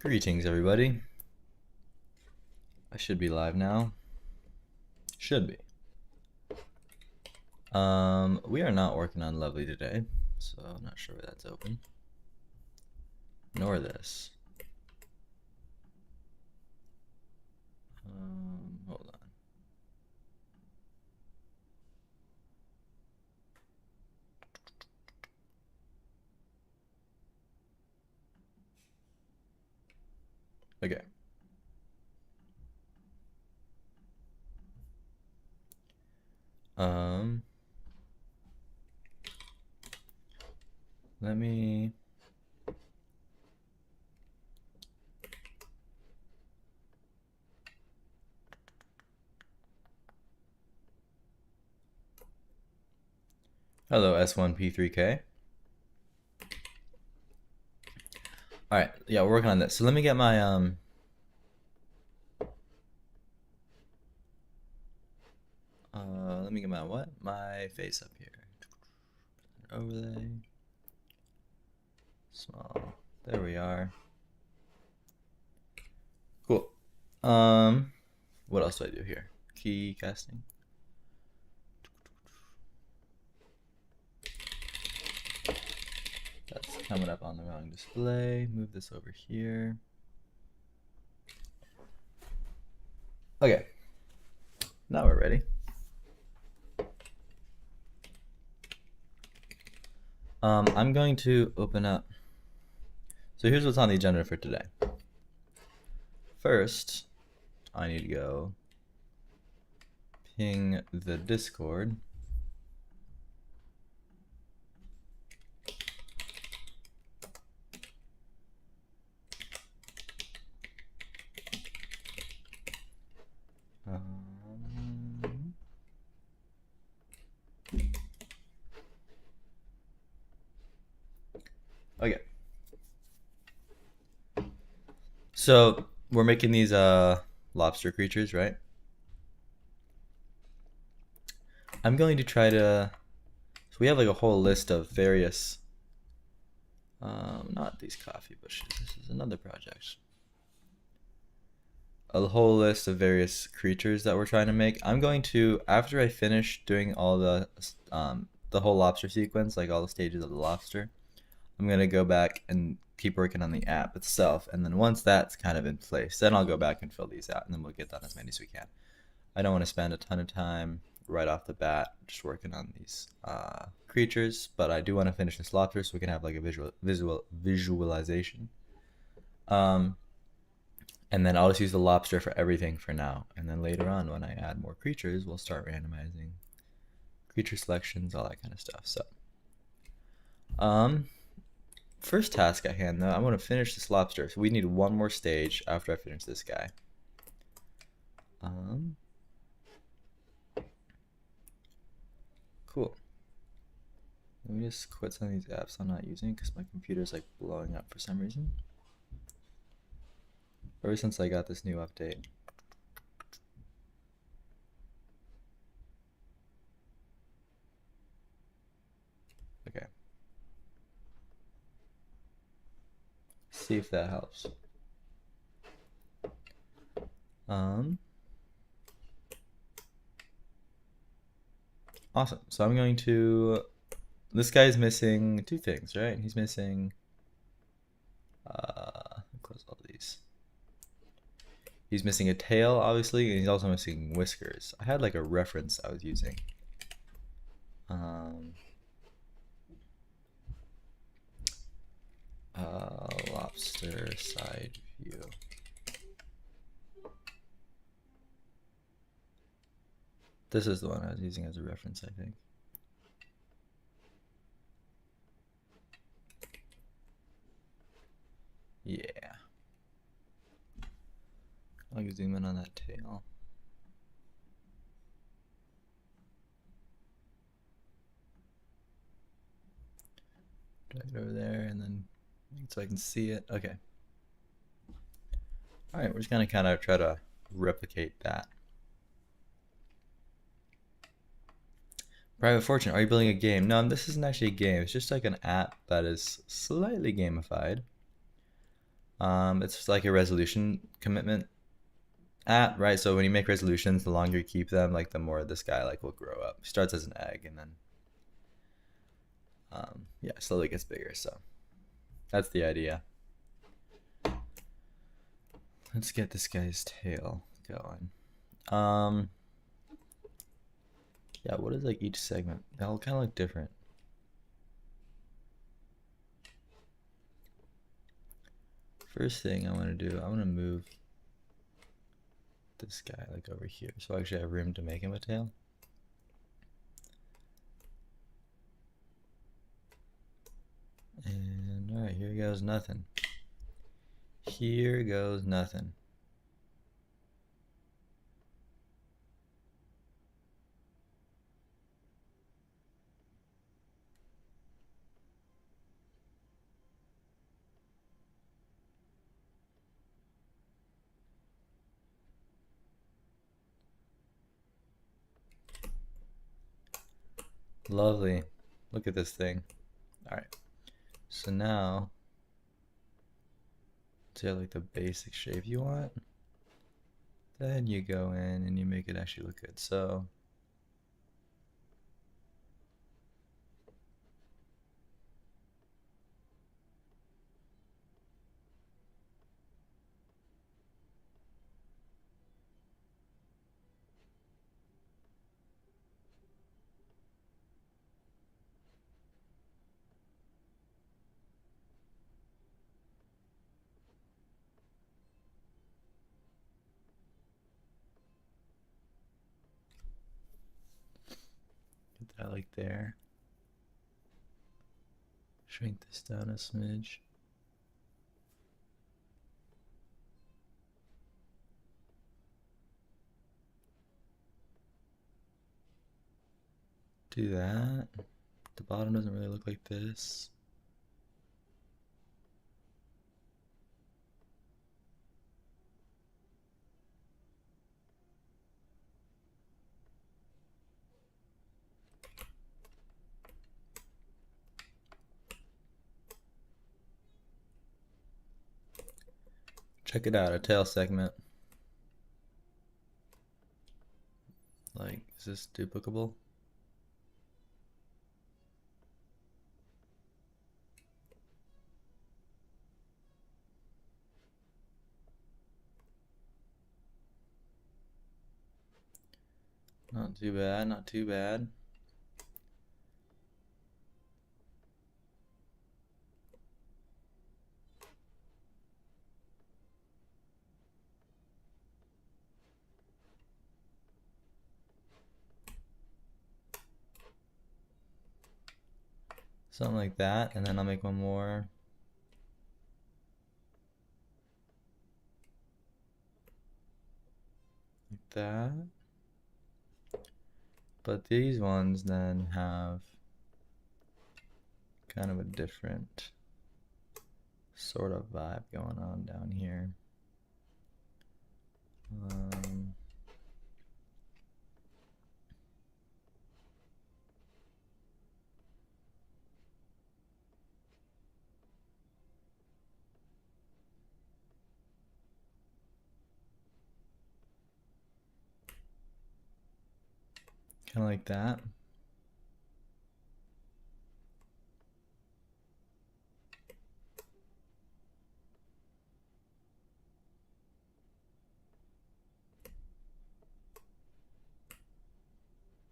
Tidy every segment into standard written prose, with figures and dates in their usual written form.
Greetings, everybody. I should be live now. Should be. We are not working on Lovely today, so I'm not sure where that's open. Nor this. Hold on. Okay. Let me. Hello, S1P3K. Alright, yeah, we're working on this. So let me get my, let me get my what? My face up here. Overlay. Small. There we are. Cool. What else do I do here? Key casting. That's coming up on the wrong display. Move this over here. Okay. Now we're ready. I'm going to open up. So here's what's on the agenda for today. First, I need to go ping the Discord. Okay. So we're making these lobster creatures, right? I'm going to try to. So we have like a whole list of various. Not these coffee bushes. This is another project. A whole list of various creatures that we're trying to make. I'm going to, after I finish doing all the whole lobster sequence, like all the stages of the lobster, I'm gonna go back and keep working on the app itself, and then once that's kind of in place, then I'll go back and fill these out, and then we'll get done as many as we can. I don't want to spend a ton of time right off the bat just working on these creatures, but I do want to finish this lobster so we can have like a visualization. And then I'll just use the lobster for everything for now, and then later on when I add more creatures, we'll start randomizing creature selections, all that kind of stuff. So first task at hand though, I want to finish this lobster, so we need one more stage after I finish this guy. Cool. Let me just quit some of these apps I'm not using because my computer's like blowing up for some reason. Ever since I got this new update. Okay. See if that helps. Awesome. So I'm going to. This guy's missing two things, right? He's missing. Close all these. He's missing a tail, obviously, and he's also missing whiskers. I had like a reference I was using. Lobster side view. This is the one I was using as a reference, I think. Yeah. I'll zoom in on that tail. Drag it over there and then so I can see it. Okay. Alright, we're just gonna kind of try to replicate that. Private Fortune, are you building a game? No, this isn't actually a game. It's just like an app that is slightly gamified. It's like a resolution commitment app, right? So when you make resolutions, the longer you keep them, like the more this guy like will grow up. He starts as an egg and then yeah, slowly gets bigger. So that's the idea. Let's get this guy's tail going. Yeah, what is like each segment? They all kind of look different. First thing I want to do, I want to move this guy like over here, so I actually have room to make him a tail. And all right, here goes nothing. Here goes nothing. Lovely. Look at this thing. All right. So now, to have like the basic shape you want, then you go in and you make it actually look good. So get that like there. Shrink this down a smidge. Do that. The bottom doesn't really look like this. Check it out, a tail segment. Like, is this duplicable? Not too bad, not too bad. Something like that, and then I'll make one more. Like that. But these ones then have kind of a different sort of vibe going on down here. Kind of like that.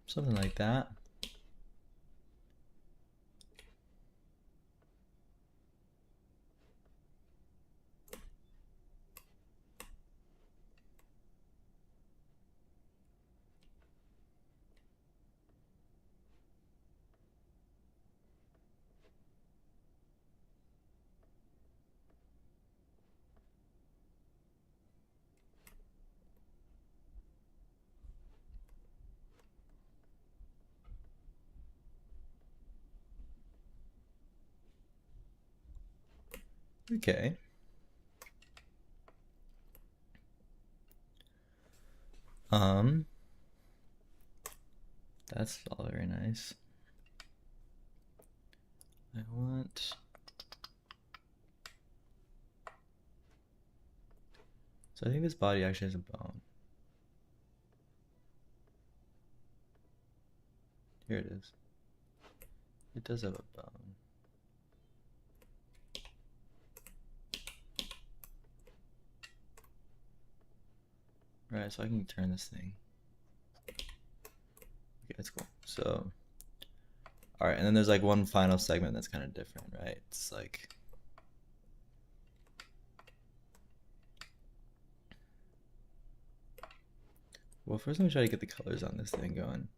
Something like that. Okay. That's all very nice. I want So I think this body actually has a bone. Here it is. It does have a bone. Right, so I can turn this thing. Okay, that's cool. So, all right, and then there's like one final segment that's kind of different, right? It's like, well, first let me try to get the colors on this thing going,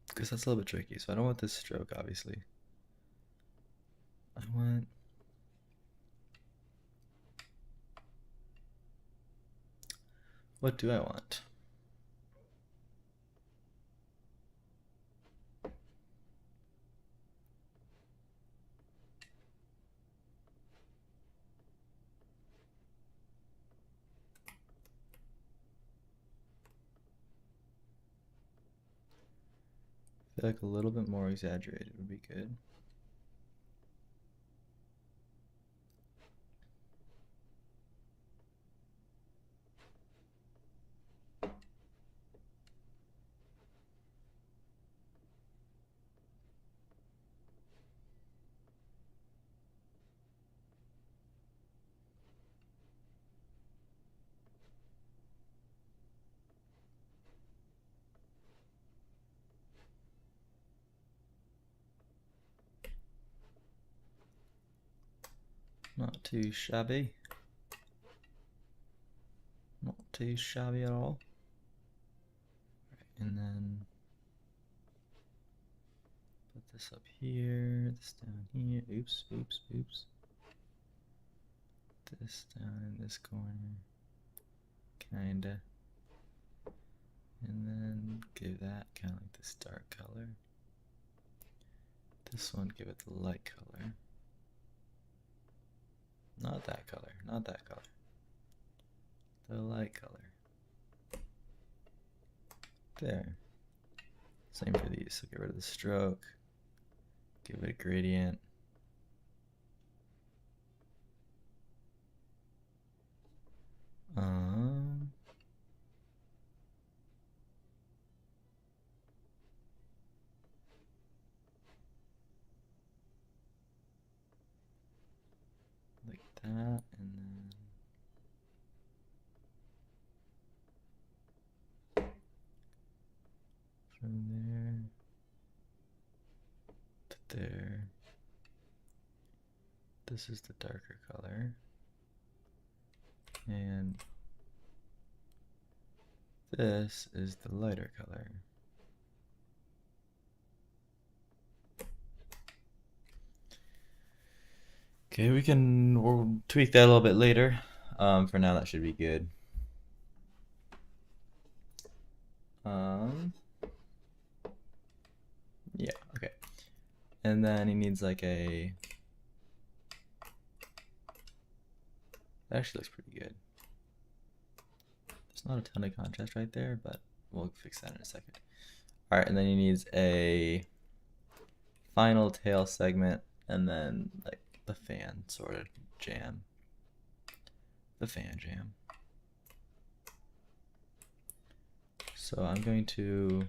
because that's a little bit tricky. So I don't want this stroke, obviously. I want, what do I want? I feel like a little bit more exaggerated would be good. Not too shabby. Not too shabby at all. And then put this up here, this down here. Oops, oops, oops. This down in this corner. Kinda. And then give that kind of like this dark color. This one, give it the light color. Not that color, not that color. The light color. There. Same for these. So get rid of the stroke. Give it a gradient. Like that, and then from there to there. This is the darker color. And this is the lighter color. Okay, we'll tweak that a little bit later. For now, that should be good. Yeah, okay. And then he needs like a, that actually looks pretty good. There's not a ton of contrast right there, but we'll fix that in a second. All right, and then he needs a final tail segment, and then like the fan sort of jam. The fan jam. So I'm going to,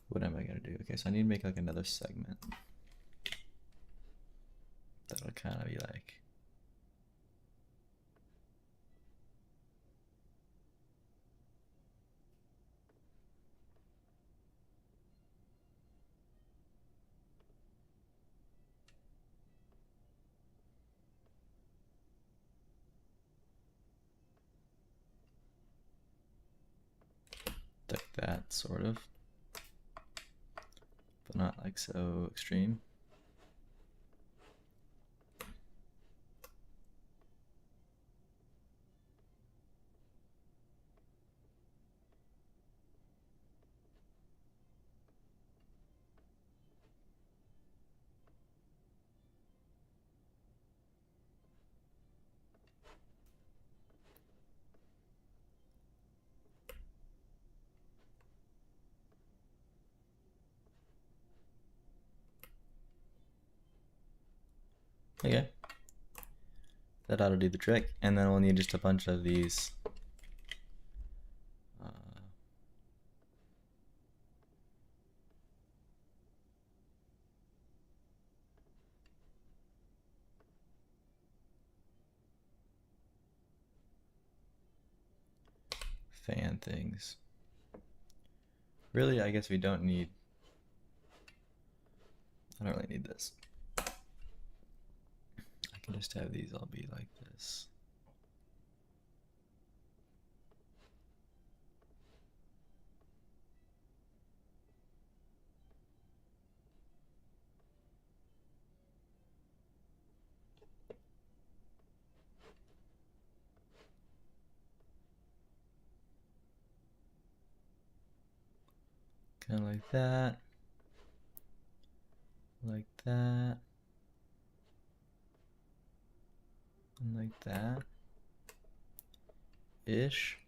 what am I gonna do? Okay, so I need to make like another segment. That'll kind of be like, that sort of, but not like so extreme. Okay. That ought to do the trick. And then we'll need just a bunch of these fan things. Really, I guess we don't need, I don't really need this. I can just have these all be like this. Kind of like that. Like that. And like that. Ish.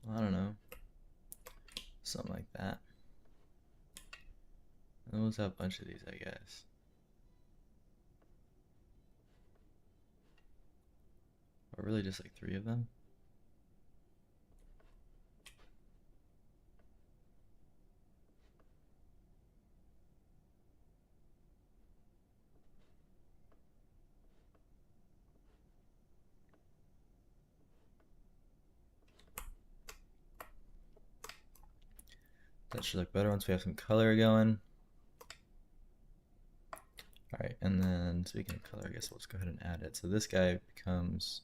I don't know. Something like that. And we'll just have a bunch of these, I guess. Or really just like 3 of them. That should look better once we have some color going. Alright, and then speaking of color, I guess we'll just go ahead and add it. So this guy becomes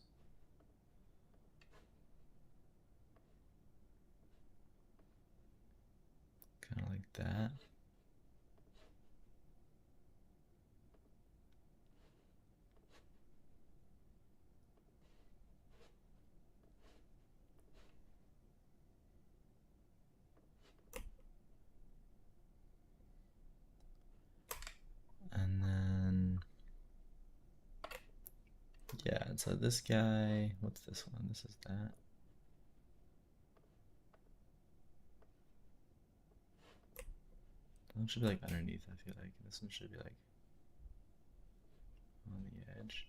kind of like that. And then, yeah, so this guy, what's this one? This is that. That one should be like underneath, I feel like. This one should be like on the edge.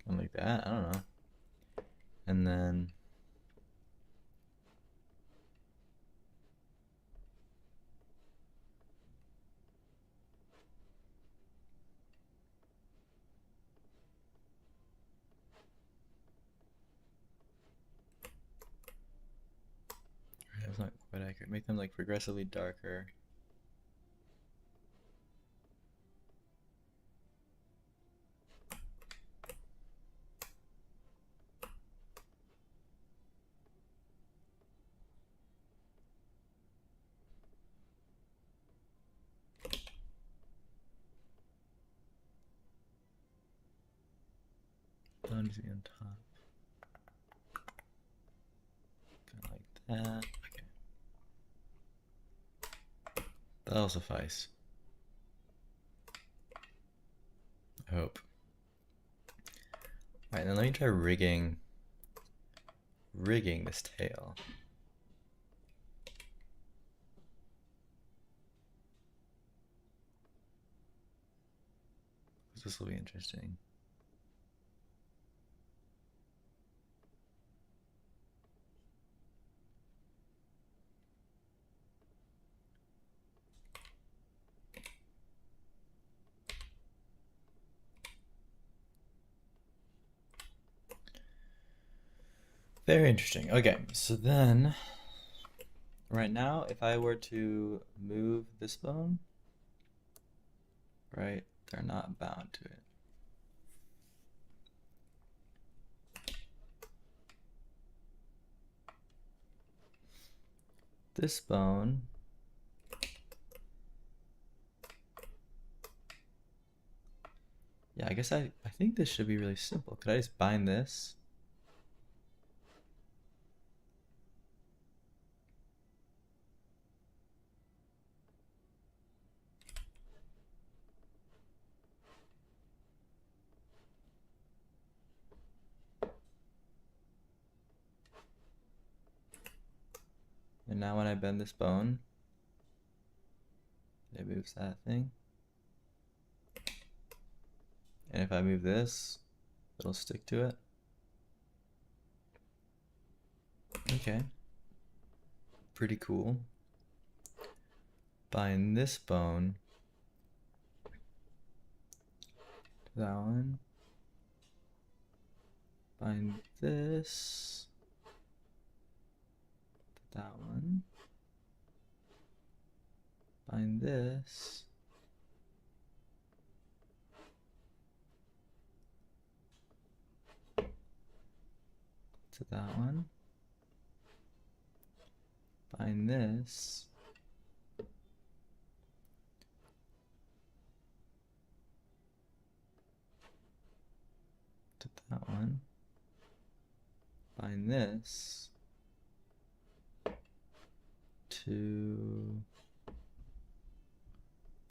Something like that, I don't know. And then that's not quite accurate. Make them like progressively darker. Don't be on top. Kind of like that. Okay. That'll suffice. I hope. Alright, then let me try rigging this tail. This will be interesting. Very interesting. Okay, so then right now, if I were to move this bone, right, they're not bound to it. This bone, yeah, I guess I think this should be really simple. Could I just bind this? And now when I bend this bone, it moves that thing. And if I move this, it'll stick to it. Okay. Pretty cool. Bind this bone to that one. Bind this to that one. Bind this to that one. Bind this to that one. Bind this to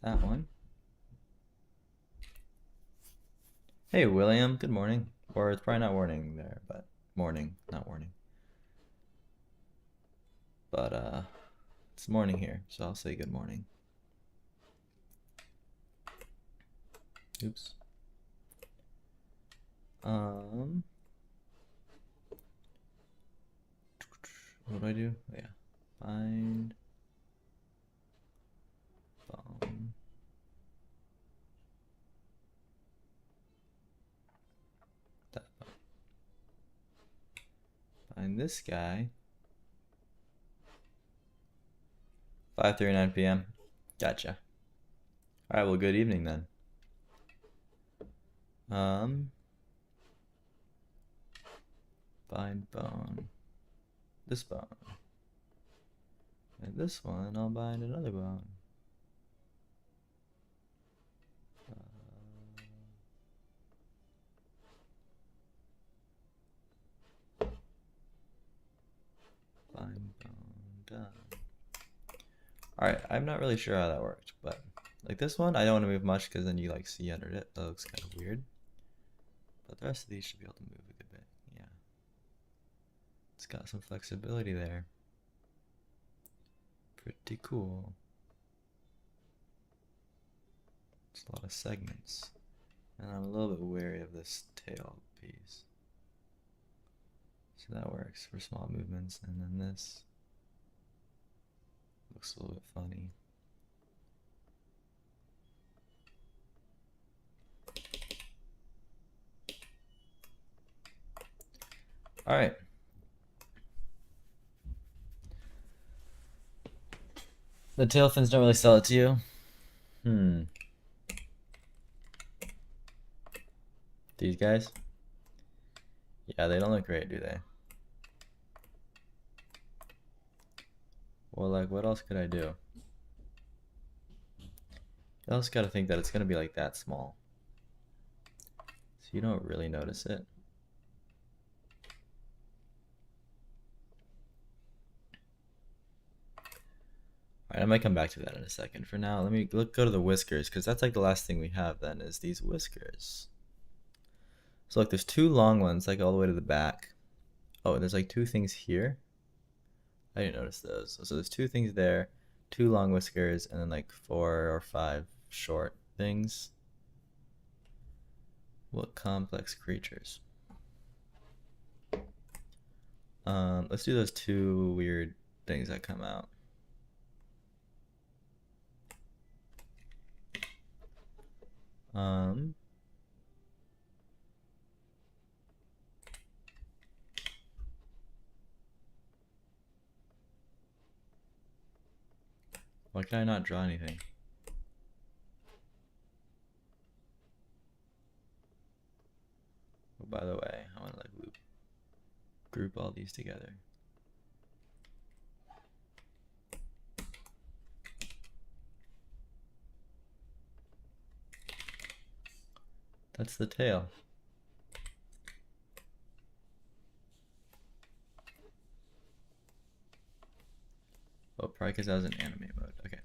that one. Hey William, good morning. Or it's probably not morning there, but morning, not warning. But it's morning here, so I'll say good morning. Oops. What do I do? Oh, yeah. Bind bone. That bone. Bind this guy. 5:39 p.m. Gotcha. Alright, well, good evening then. Bind bone. This bone. And this one, I'll bind another bone. Bind bone, done. Alright, I'm not really sure how that worked, but like this one, I don't want to move much because then you like see under it. That looks kind of weird. But the rest of these should be able to move a good bit. Yeah. It's got some flexibility there. Pretty cool. It's a lot of segments. And I'm a little bit wary of this tail piece. So that works for small movements. And then this looks a little bit funny. Alright. The tail fins don't really sell it to you. These guys? Yeah, they don't look great, do they? Well, like, what else could I do? You also gotta think that it's gonna be like that small. So you don't really notice it. Alright, I might come back to that in a second. For now, let me go to the whiskers, because that's like the last thing we have then, is these whiskers. So look, there's two long ones, like all the way to the back. Oh, and there's like two things here. I didn't notice those. So there's two things there, two long whiskers, and then like 4 or 5 short things. What complex creatures? Let's do those two weird things that come out. Why can I not draw anything? Oh, by the way, I want to like group all these together. That's the tail. Oh, probably because I was in anime mode. Okay.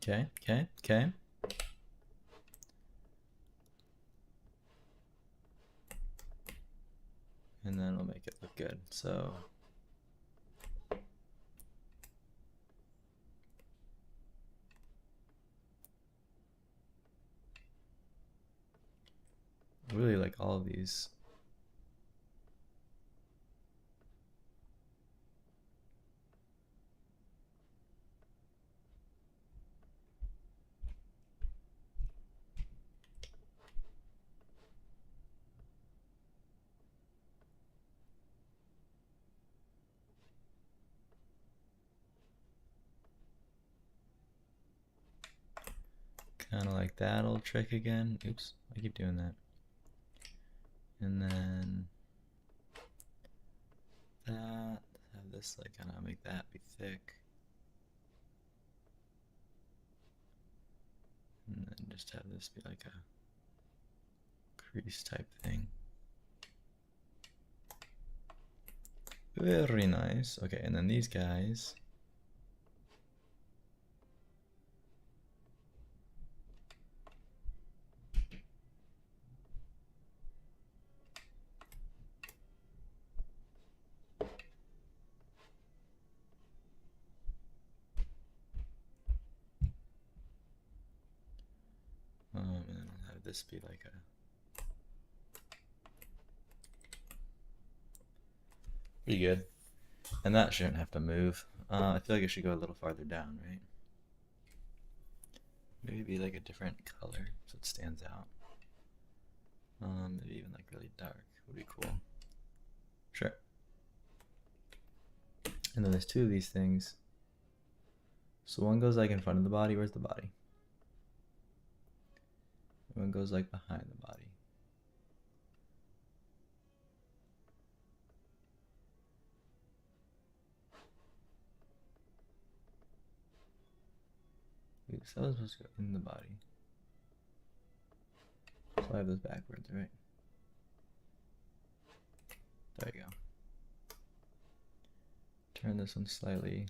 Okay, okay, okay. And then we'll make it look good. So I really like all of these. Kind of like that old trick again. Oops, I keep doing that. And then that, have this like kind of make that be thick. And then just have this be like a crease type thing. Very nice. Okay, and then these guys. And then I'll have this be like a pretty good. And that shouldn't have to move. I feel like it should go a little farther down, right? Maybe be like a different color so it stands out. Maybe even like really dark would be cool. Sure. And then there's two of these things. So one goes like in front of the body. Where's the body? One goes like behind the body. Oops, that was supposed to go in the body. So I have those backwards, right? There you go. Turn this one slightly.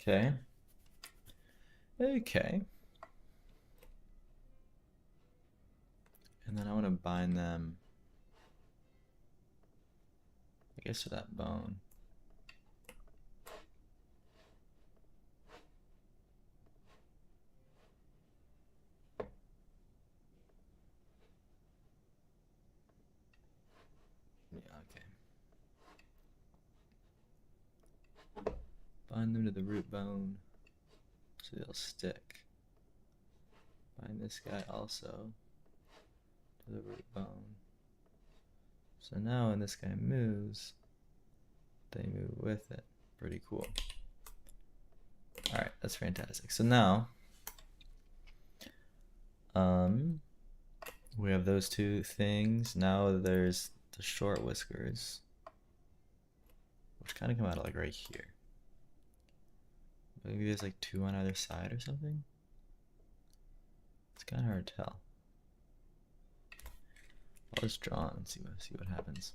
Okay. Okay. And then I want to bind them, I guess, to that bone. Yeah, okay. Bind them to the root bone so they'll stick. Bind this guy also to the root bone. So now when this guy moves, they move with it. Pretty cool. Alright, that's fantastic. So now, we have those two things. Now there's the short whiskers, which kind of come out like right here. Maybe there's like two on either side or something. It's kind of hard to tell. I'll just draw and see what happens.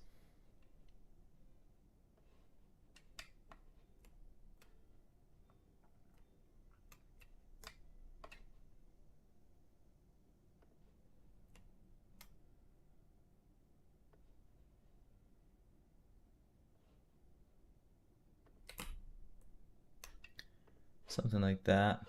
Something like that.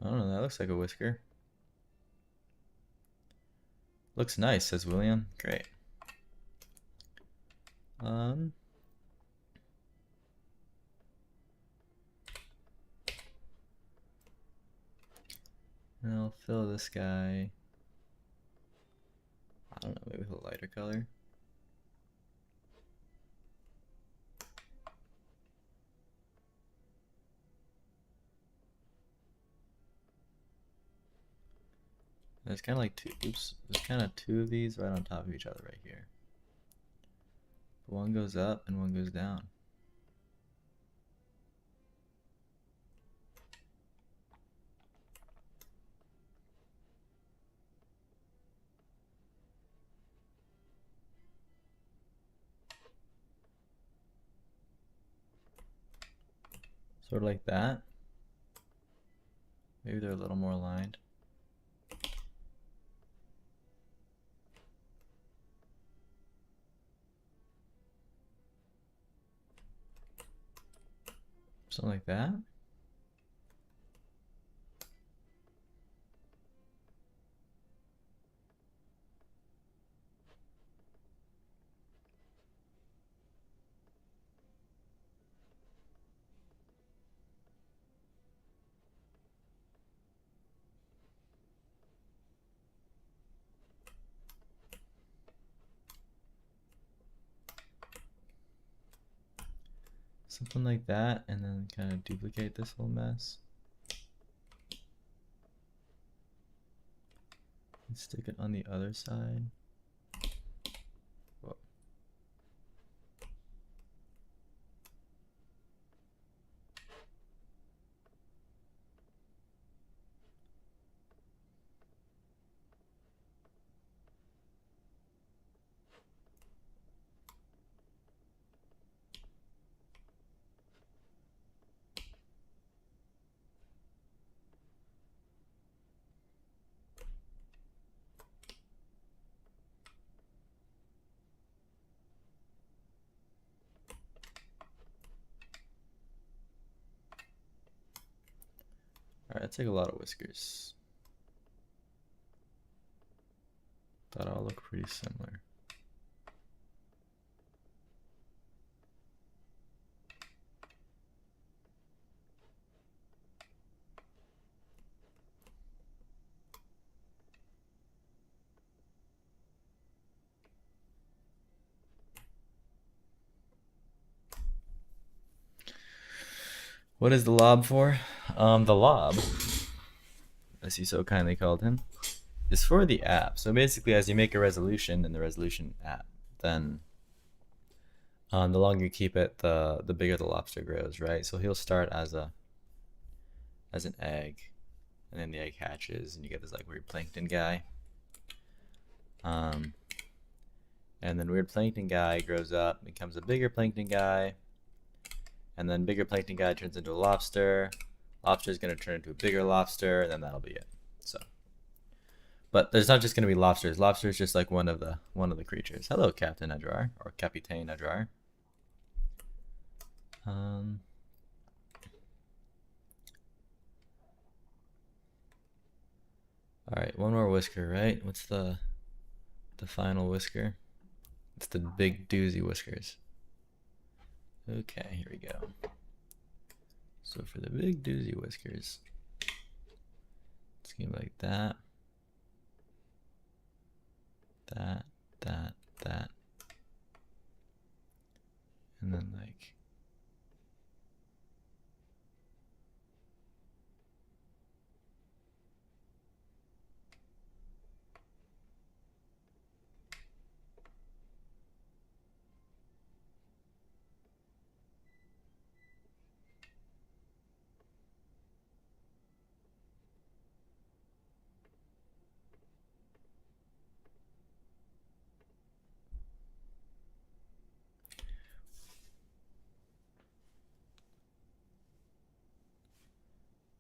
I don't know, that looks like a whisker. Looks nice, says William. Great. And I'll fill this guy, I don't know, maybe with a lighter color. There's kind of like two. Oops. There's kind of two of these right on top of each other right here. One goes up and one goes down. Sort of like that. Maybe they're a little more aligned. Something like that. Something like that, and then kind of duplicate this whole mess. And stick it on the other side. Whoa. Alright, that's like a lot of whiskers. Thought all look pretty similar. What is the lob for? The lob, as you so kindly called him, is for the app. So basically, as you make a resolution in the resolution app, then the longer you keep it, the bigger the lobster grows, right? So he'll start as an egg, and then the egg hatches, and you get this like weird plankton guy. And then weird plankton guy grows up, becomes a bigger plankton guy, and then bigger plankton guy turns into a lobster. Lobster is going to turn into a bigger lobster, and then that'll be it. So, but there's not just going to be lobsters. Lobster is just like one of the creatures. Hello, Captain Adrar, or Capitaine Adrar. All right, one more whisker, right? What's the final whisker? It's the big doozy whiskers. Okay, here we go. So for the big doozy whiskers, it's gonna be like that, that, and then like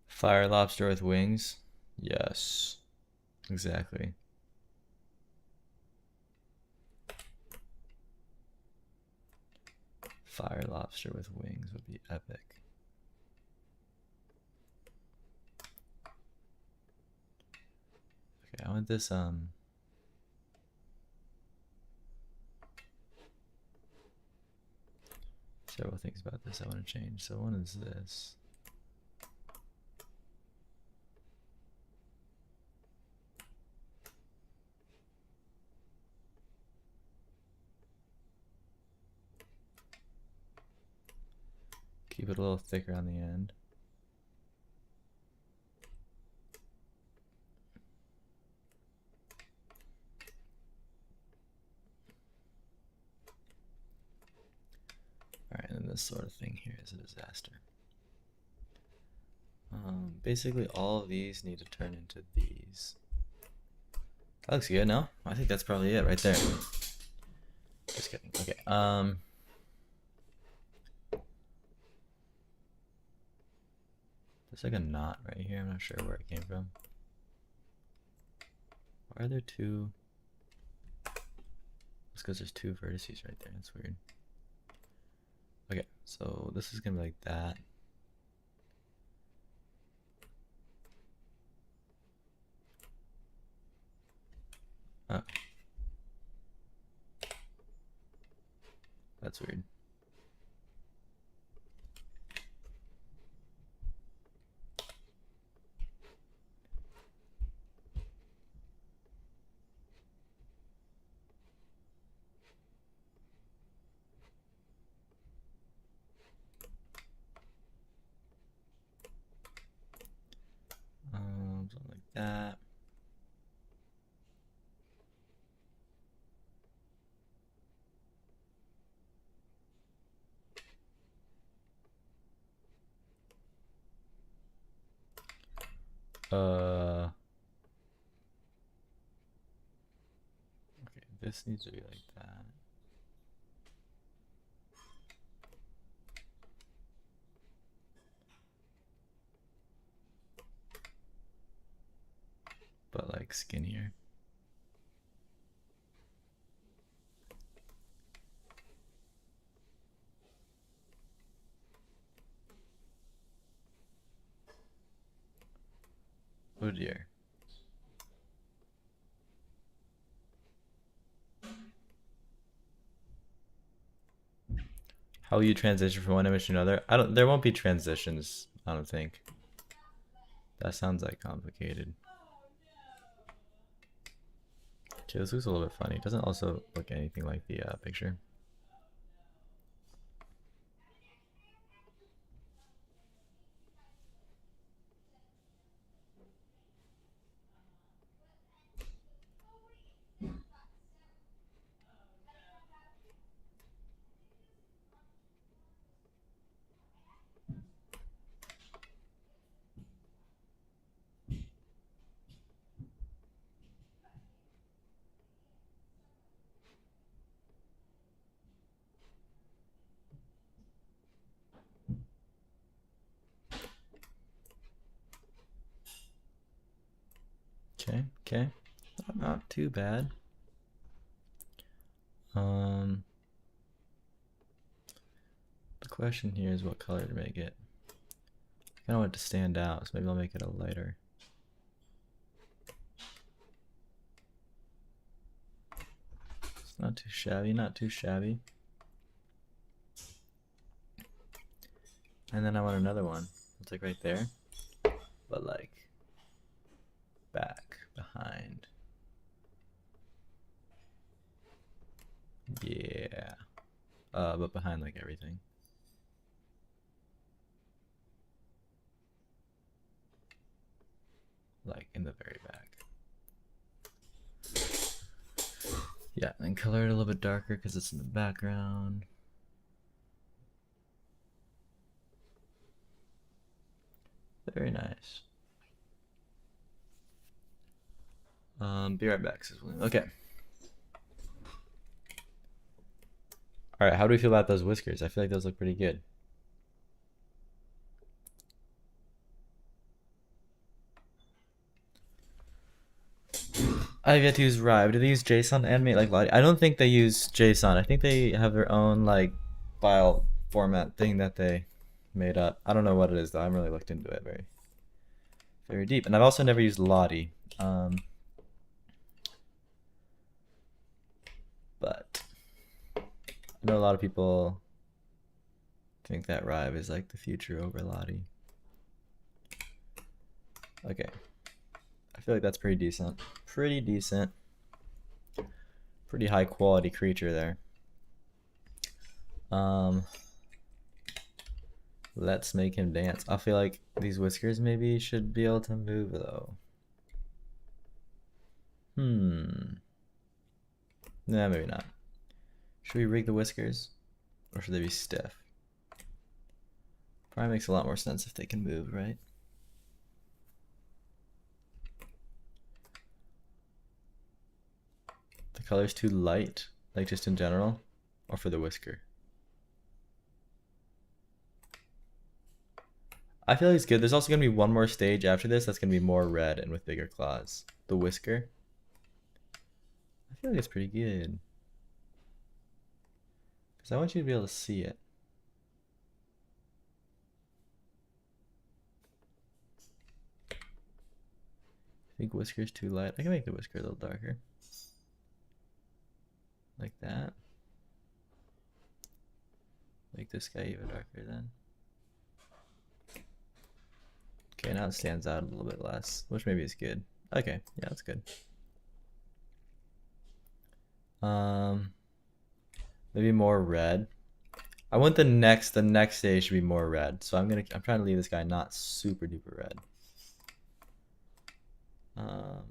fire lobster with wings. Yes, exactly. Fire lobster with wings would be epic. Okay, I want this several things about this I want to change. So one is this. Keep it a little thicker on the end. this sort of thing here is a disaster. Basically all of these need to turn into these. That looks good, no? I think that's probably it right there. Just kidding. Okay. There's like a knot right here. I'm not sure where it came from. Why are there two? It's because there's two vertices right there. That's weird. Okay, so this is gonna be like that. Oh. That's weird. Something like that. Okay, this needs to be like that. But like skinnier. Oh dear. How will you transition from one image to another? There won't be transitions, I don't think. That sounds like complicated. Okay, this looks a little bit funny. It doesn't also look anything like the picture. Okay. Not too bad. The question here is what color to make it. I kind of want it to stand out, so maybe I'll make it a lighter. It's not too shabby, not too shabby. And then I want another one. It's like right there, but like back, behind. Yeah. But behind like everything. Like in the very back. Yeah, and color it a little bit darker because it's in the background. Very nice. Be right back, says William. Okay. All right, how do we feel about those whiskers? I feel like those look pretty good. I've yet to use Rive. Do they use JSON to animate like Lottie? I don't think they use JSON. I think they have their own like file format thing that they made up. I don't know what it is though. I haven't really looked into it very deep. And I've also never used Lottie. But I know a lot of people think that Rive is like the future over Lottie. Okay. I feel like that's pretty decent. Pretty decent. Pretty high quality creature there. Let's make him dance. I feel like these whiskers maybe should be able to move though. Nah, maybe not. Should we rig the whiskers? Or should they be stiff? Probably makes a lot more sense if they can move, right? The color's too light, like just in general, or for the whisker? I feel like it's good. There's also gonna be one more stage after this that's gonna be more red and with bigger claws. The whisker. I feel like it's pretty good. Because I want you to be able to see it. I think whisker's too light. I can make the whisker a little darker. Like that. Make this guy even darker then. Okay, now it stands out a little bit less, which maybe is good. Okay, yeah, that's good. Maybe more red. I want the next stage to be more red. So I'm trying to leave this guy not super duper red.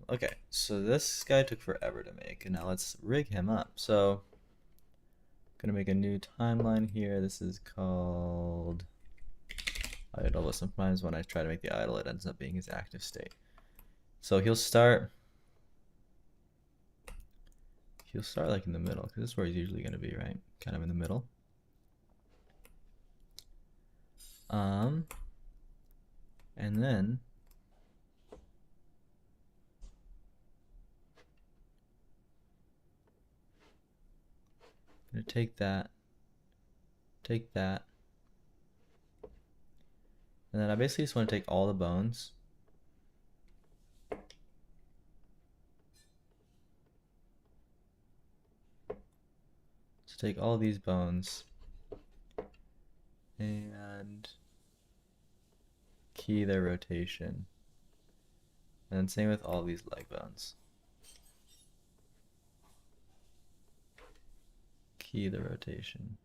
Okay, so this guy took forever to make, and now let's rig him up. So I'm gonna make a new timeline here. This is called idle, but sometimes when I try to make the idle, it ends up being his active state. So he'll start like in the middle, because this is where he's usually gonna be, right? Kind of in the middle. And then I'm gonna take that, and then I basically just want to take all the bones. So take all these bones and key their rotation. And then same with all these leg bones. Key the rotation.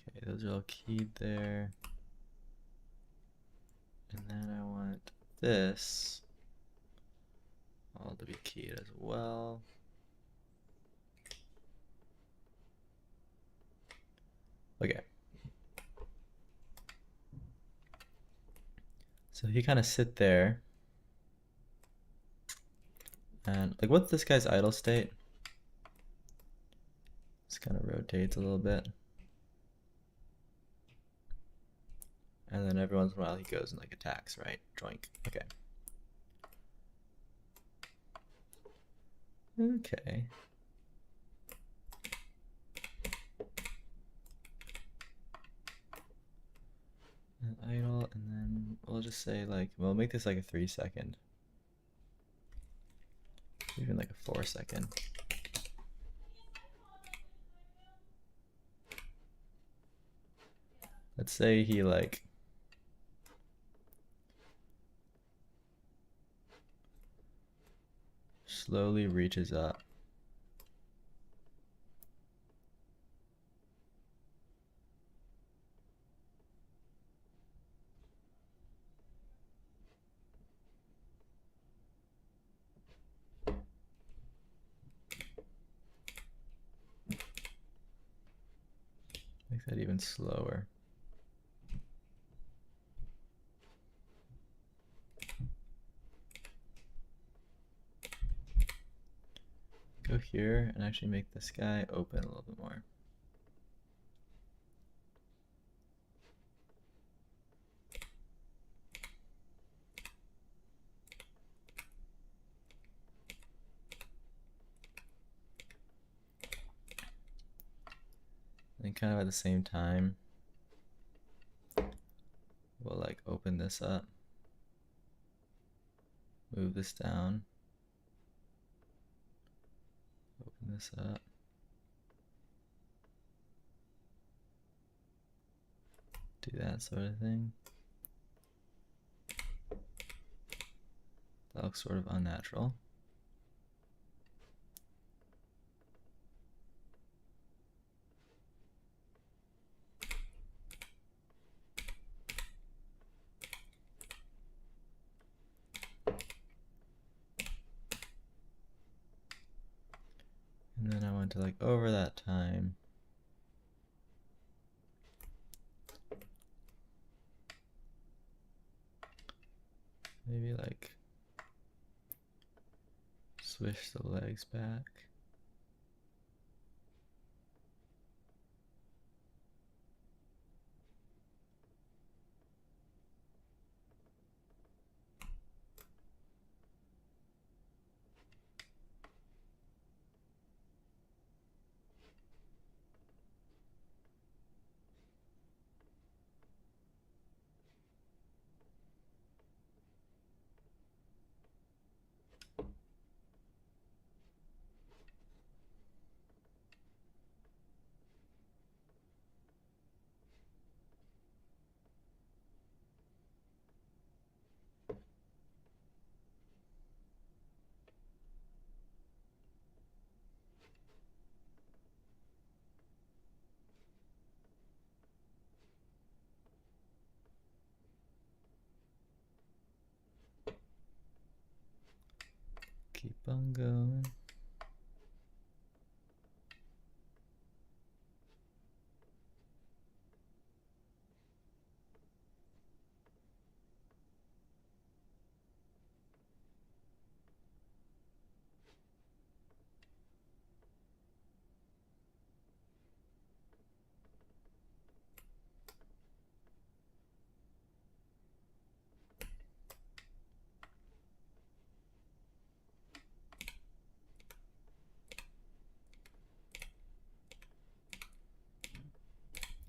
Okay, those are all keyed there. And then I want this all to be keyed as well. Okay. So he kind of sit there. And like, what's this guy's idle state? Just kind of rotates a little bit. And then every once in a while he goes and like attacks, right? Joink. Okay. Okay. And idle, and then we'll just say like, we'll make this like a 3-second. Even like a 4-second. Let's say he like slowly reaches up. Make that even slower. Go here and actually make this guy open a little bit more. think kind of at the same time, we'll like open this up, move this down, open this up. Do that sort of thing. That looks sort of unnatural. And then I want to like over that time, maybe like swish the legs back. Keep on going.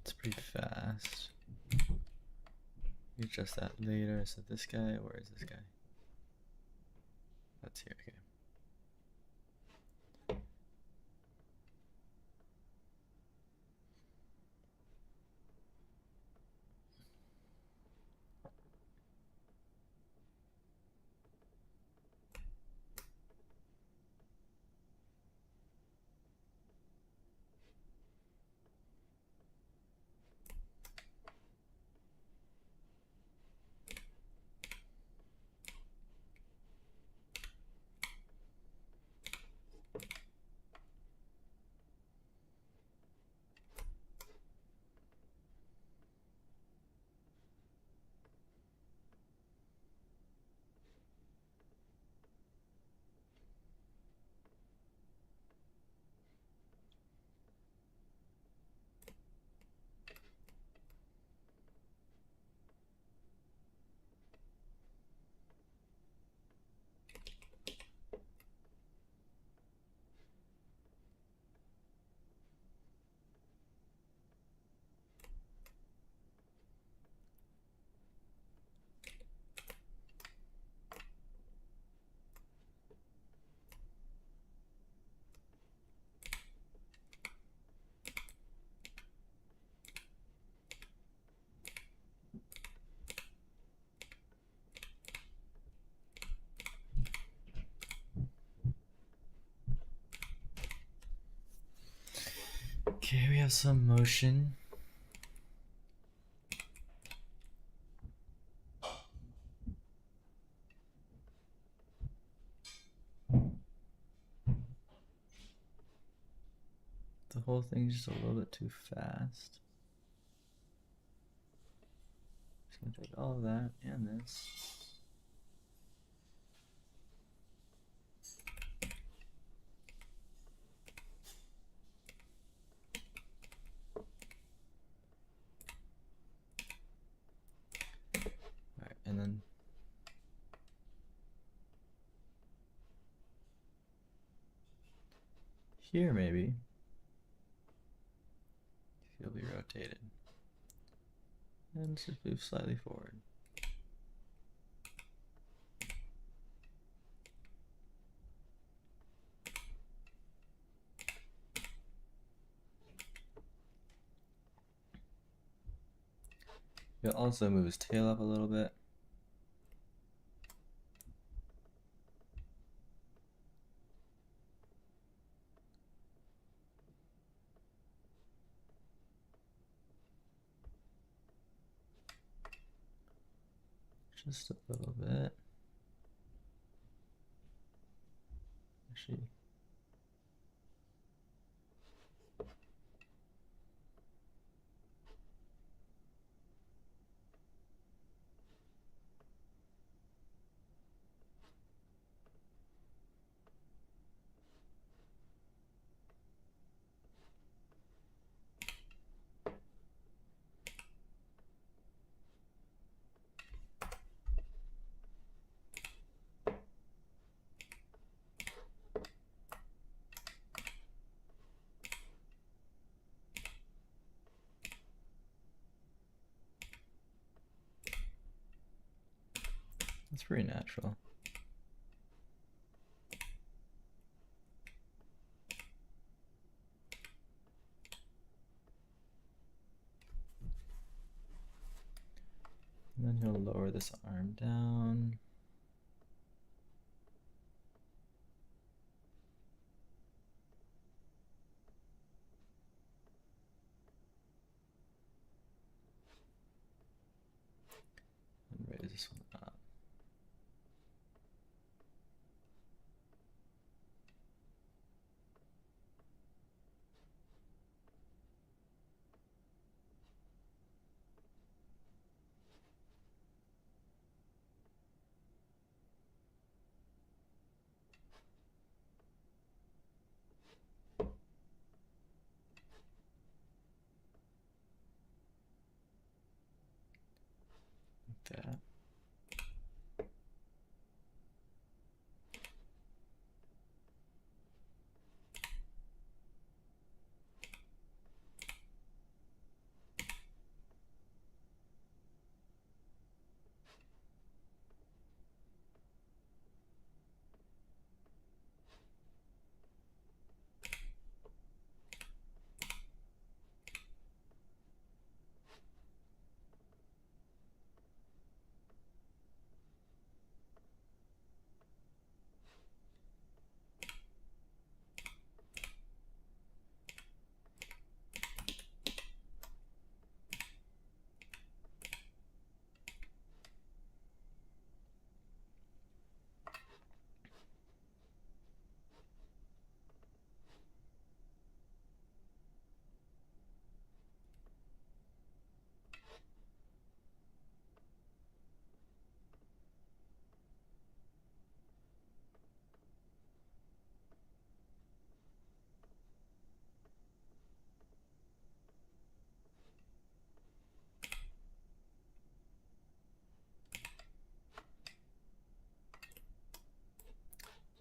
It's pretty fast. You adjust that later. So this guy, where is this guy? That's here, okay. Okay, we have some motion. The whole thing's just a little bit too fast. Just gonna take all of that and this. Alright, and then here maybe. rotated. And just move slightly forward. You'll also move his tail up a little bit. Just a little bit. Actually, that's pretty natural. And then he'll lower this arm down. And raise this one up. Like that.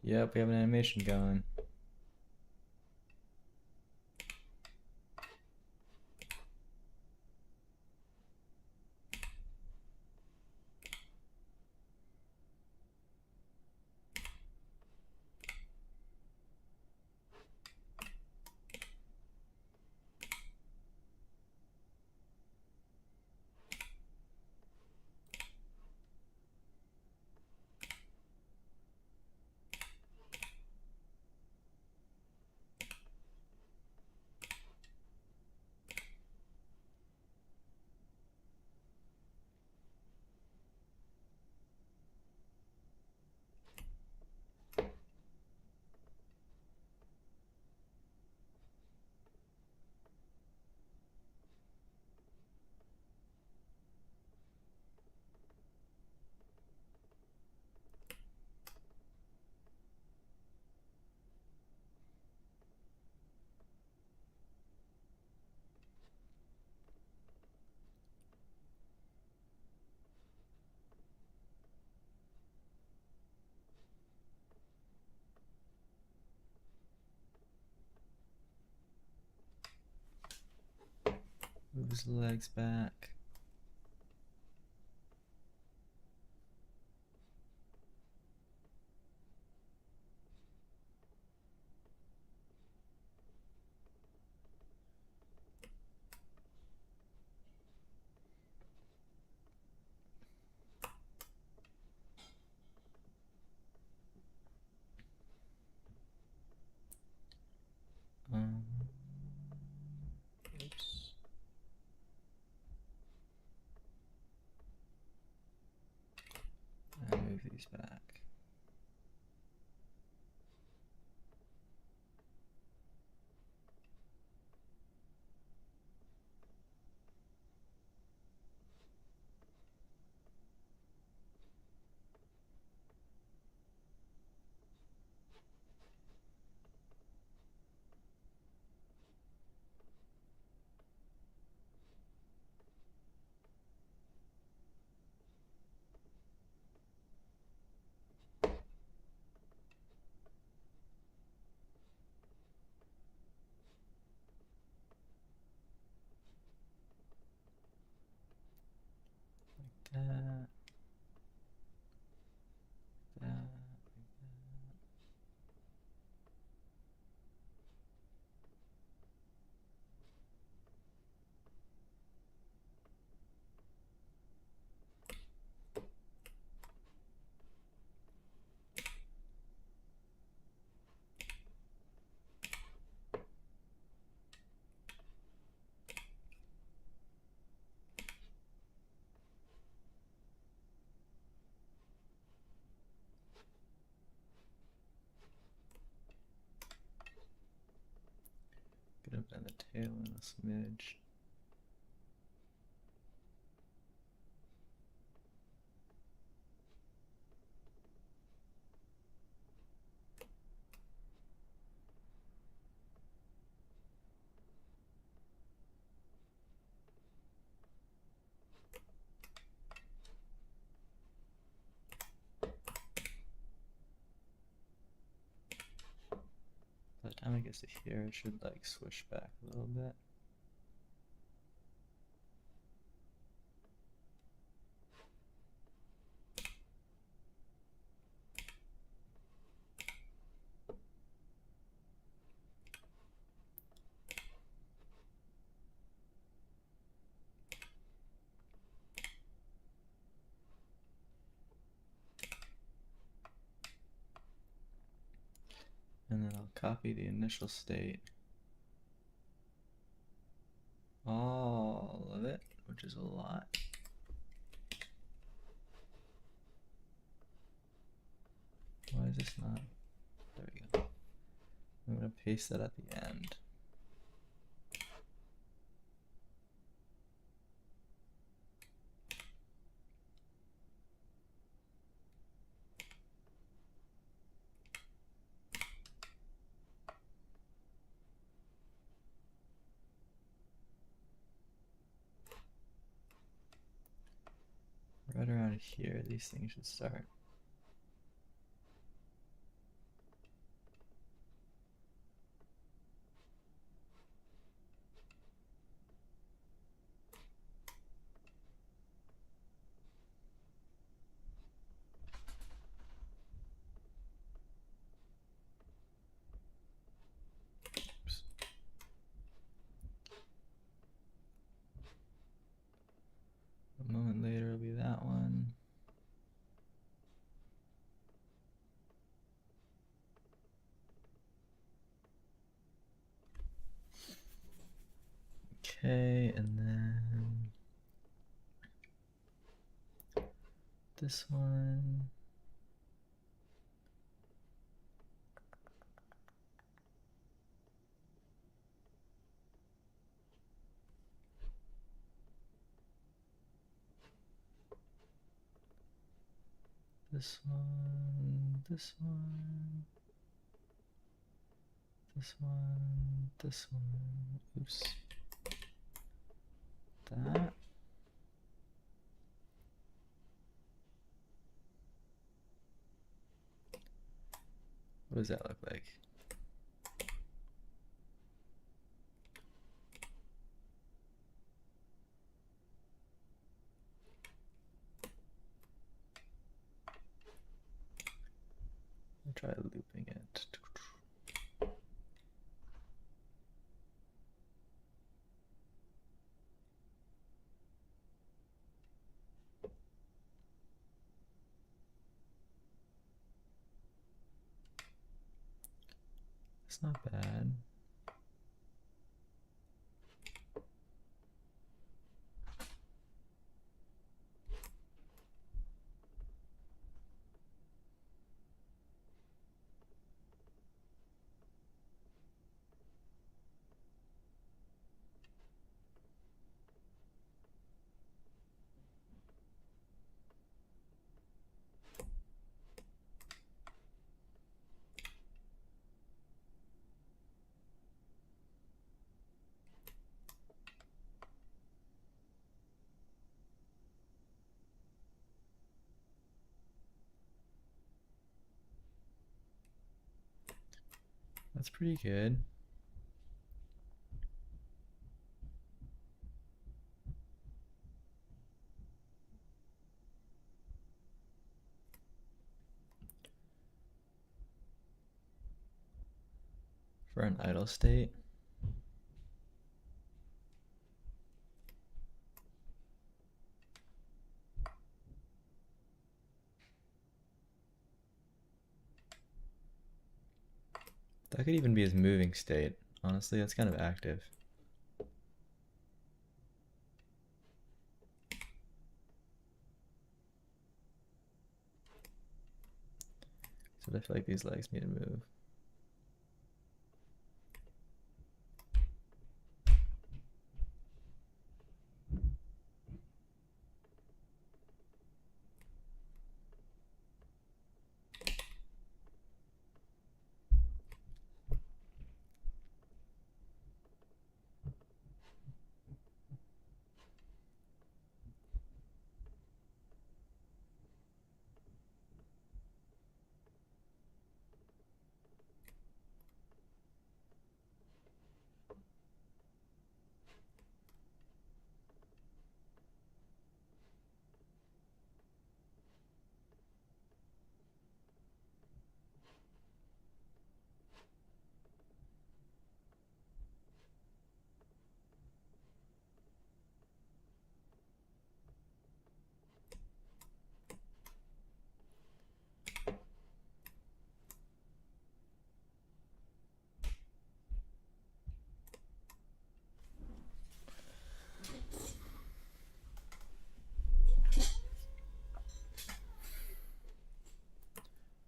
Yep, we have an animation going. Move his legs back. Oops. And move these back. That. That. Get up at the tail in a smidge. By the time it gets to here, it should like swish back a little bit. And then I'll copy the initial state, all of it, which is a lot. Why is this not? There we go. I'm going to paste that at the end. Right around here, these things should start. Oops. A moment later will be that one. Okay, and then this one. This one, this one, this one, this one. Oops. That. What does that look like? try looping it. It's not bad. That's pretty good. For an idle state. That could even be his moving state. Honestly, that's kind of active. So I feel like these legs need to move.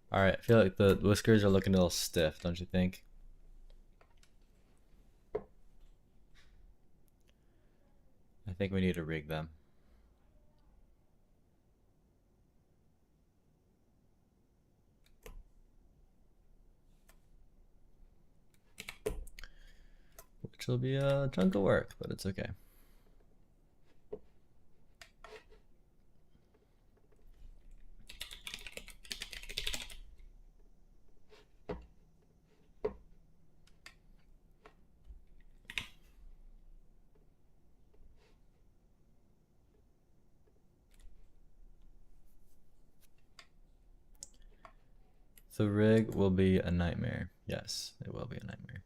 All right, I feel like the whiskers are looking a little stiff, don't you think? I think we need to rig them. Which will be a chunk of work, but it's okay. The rig will be a nightmare. Yes, it will be a nightmare.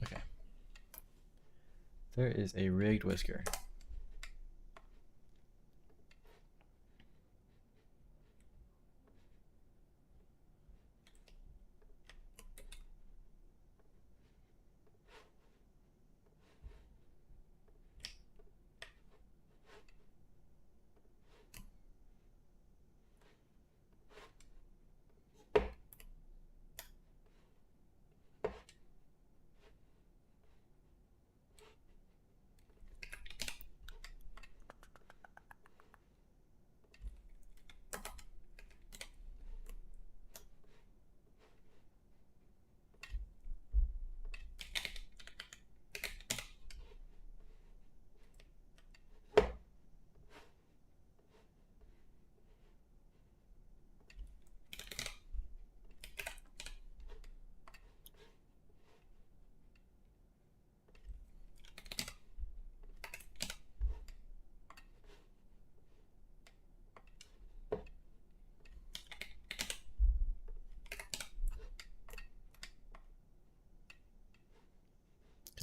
Okay. There is a rigged whisker.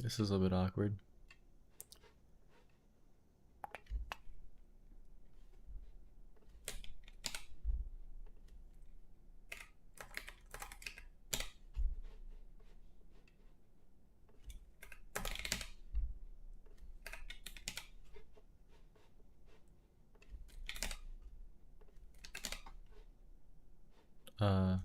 This is a bit awkward. Uh,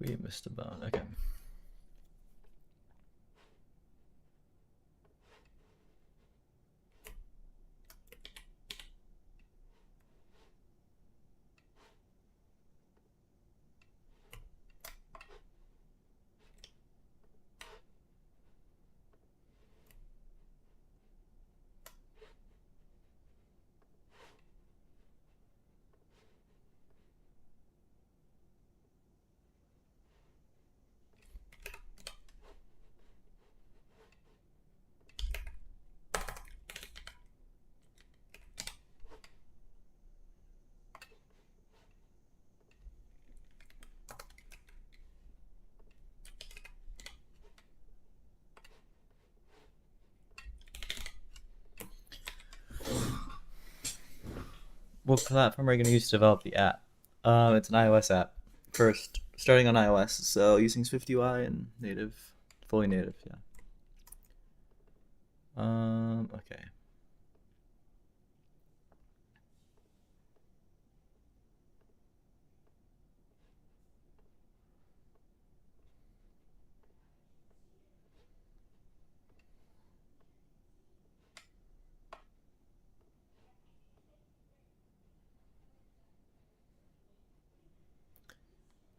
we missed a bone. Okay. What platform are you going to use to develop the app? It's an iOS app. First, starting on iOS, so using SwiftUI and native, fully native, yeah. Okay.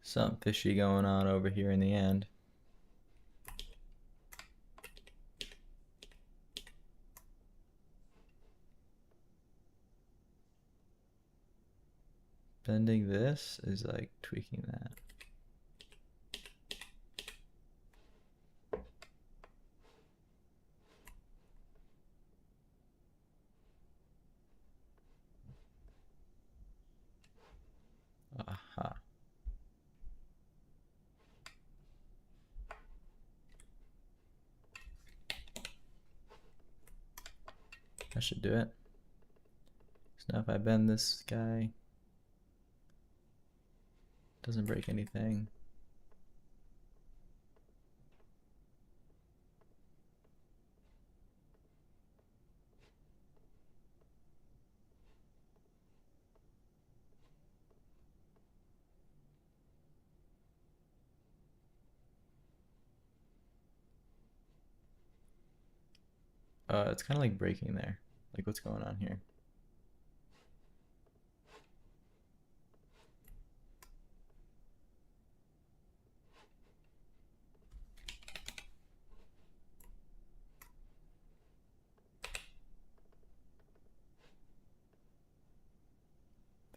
Something fishy going on over here in the end. Bending this is like tweaking that. Aha. That should do it. So now if I bend this guy, doesn't break anything. It's kind of like breaking there. Like what's going on here?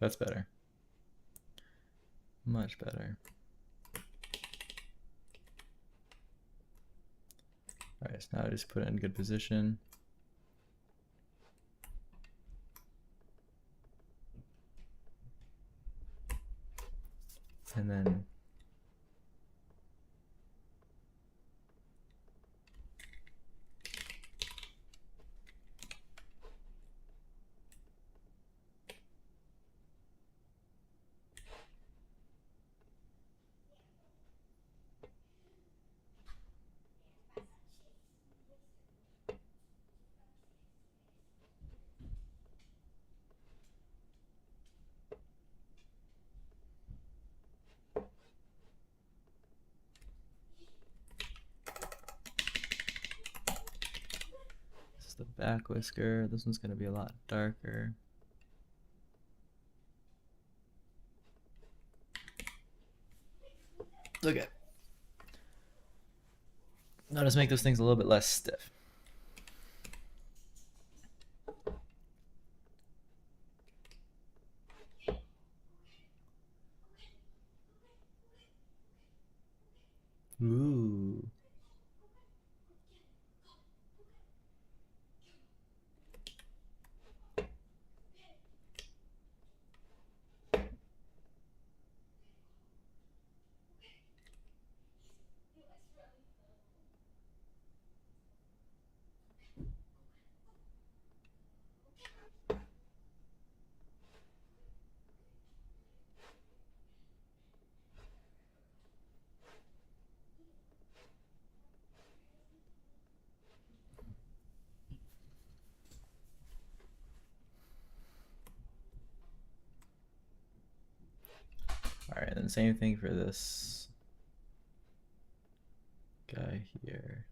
That's better. Much better. All right, so now I just put it in good position. And then this is the back whisker. This one's going to be a lot darker. Okay. Now just make those things a little bit less stiff. Ooh. All right, then same thing for this guy here.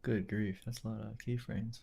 Good grief, that's a lot of keyframes.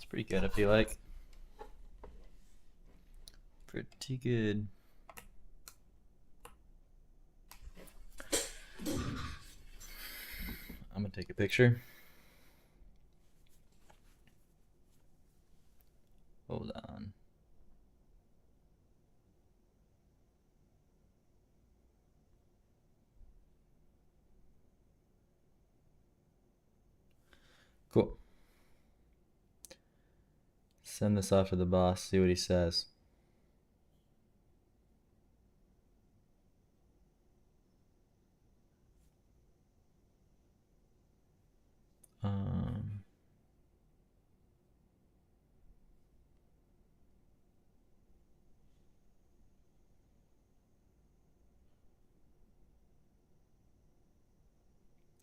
pretty good, I feel like. Pretty good. I'm gonna take a picture. Hold on. Cool. Send this off to the boss, see what he says. Um,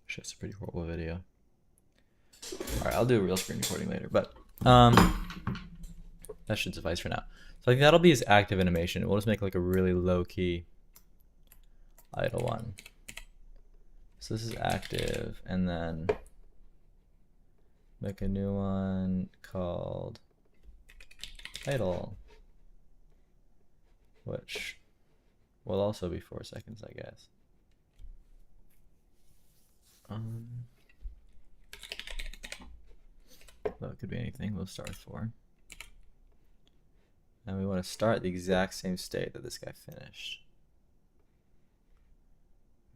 Shit's a pretty horrible video. Alright, I'll do a real screen recording later, but that should suffice for now. So I think that'll be his active animation. We'll just make like a really low-key idle one. So this is active, and then make a new one called idle, which will also be 4 seconds, I guess. Well, it could be anything. We'll start with 4. And we want to start the exact same state that this guy finished.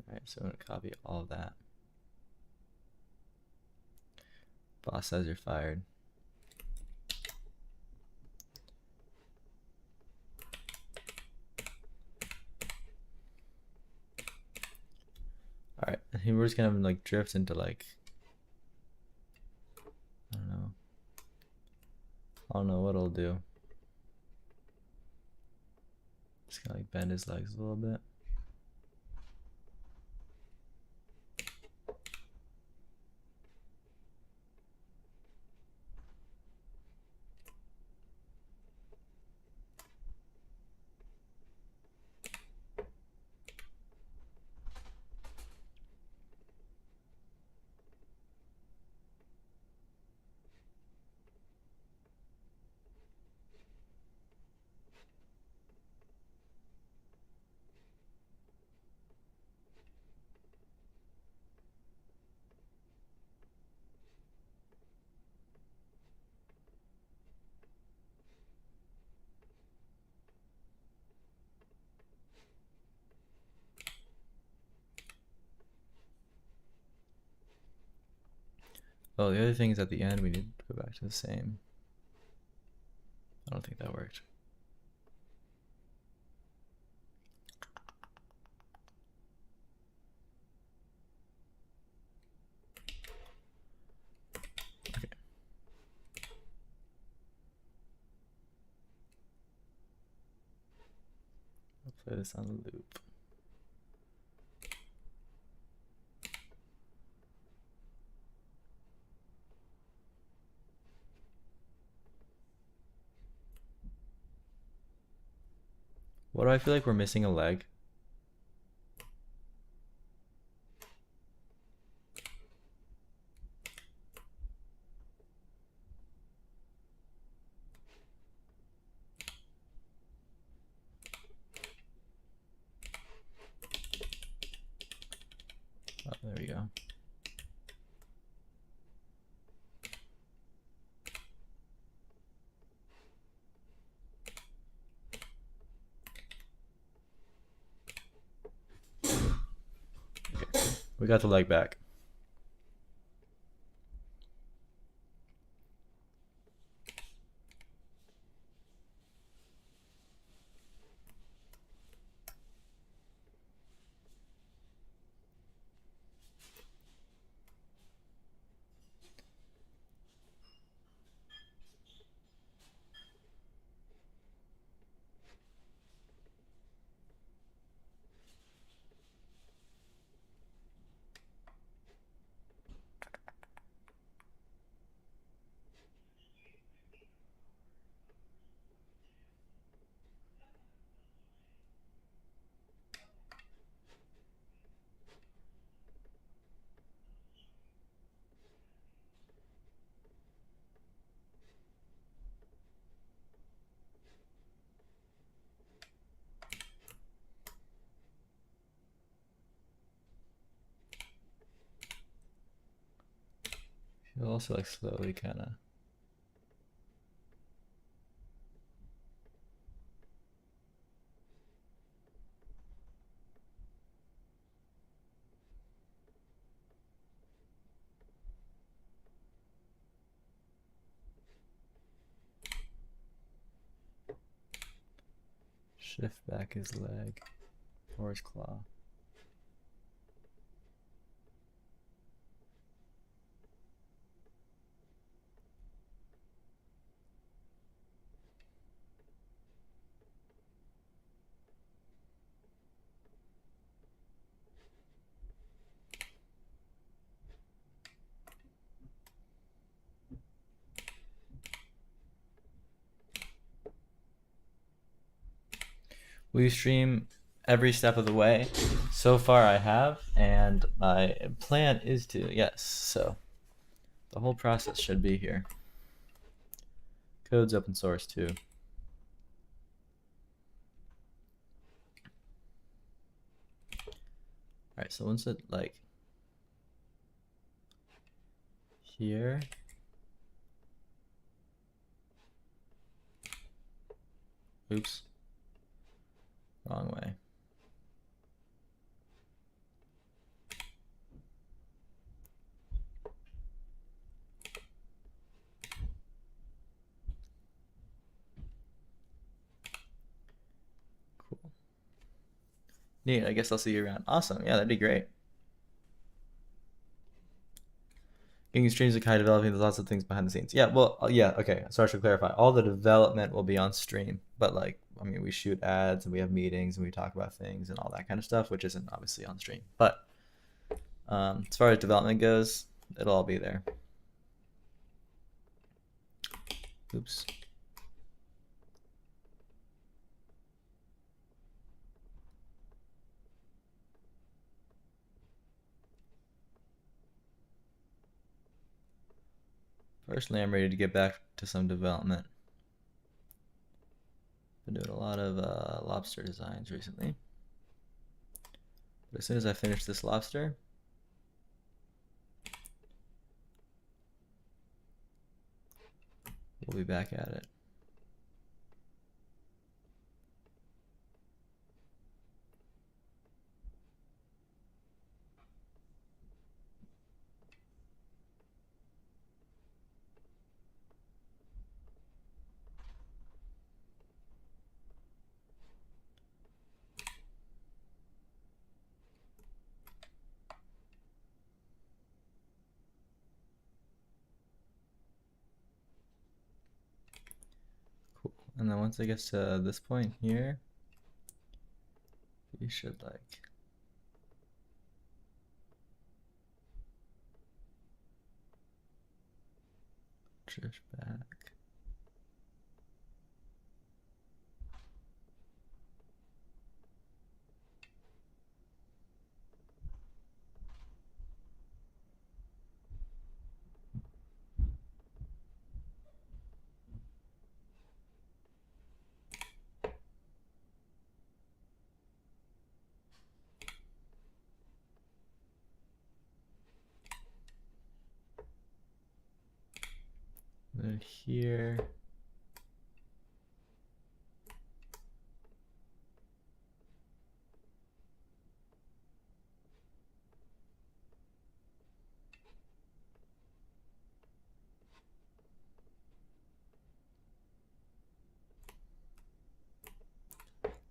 Alright, so I'm going to copy all of that. Boss says you're fired. Alright, and we're just gonna like drift into like, I don't know what it'll do. Just gonna like bend his legs a little bit. Oh, the other thing is at the end we need to go back to the same. I don't think that worked. Okay. I'll play this on a loop. What do I feel like we're missing a leg? Oh, there we go. Okay, we got the leg back. You'll also like slowly kind of. Shift back his leg or his claw. Will you stream every step of the way? So far I have, and my plan is to, yes. So the whole process should be here. Code's open source too. All right, so once it like here, oops, wrong way. Cool. Neat, I guess I'll see you around. Awesome, yeah, that'd be great. Getting streams of Kai developing, there's lots of things behind the scenes. Yeah, well, yeah, okay. So I should clarify. All the development will be on stream, but like, I mean, we shoot ads and we have meetings and we talk about things and all that kind of stuff, which isn't obviously on stream. But as far as development goes, it'll all be there. Oops. Personally, I'm ready to get back to some development. Been doing a lot of lobster designs recently. But as soon as I finish this lobster, we'll be back at it. Cool. And then once it gets to this point here, you should like drift back. Then here.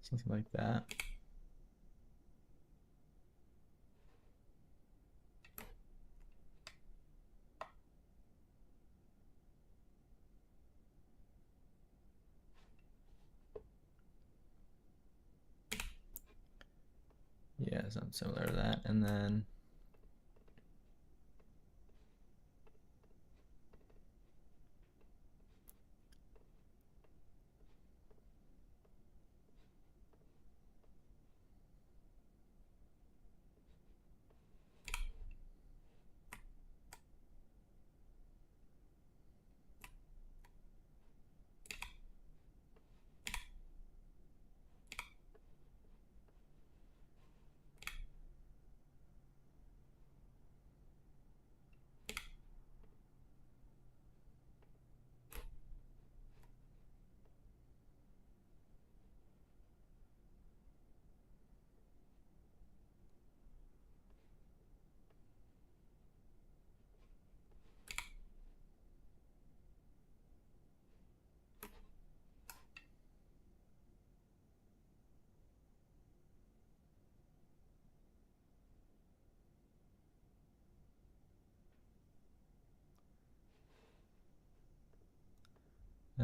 Something like that. Yeah, something similar to that. And then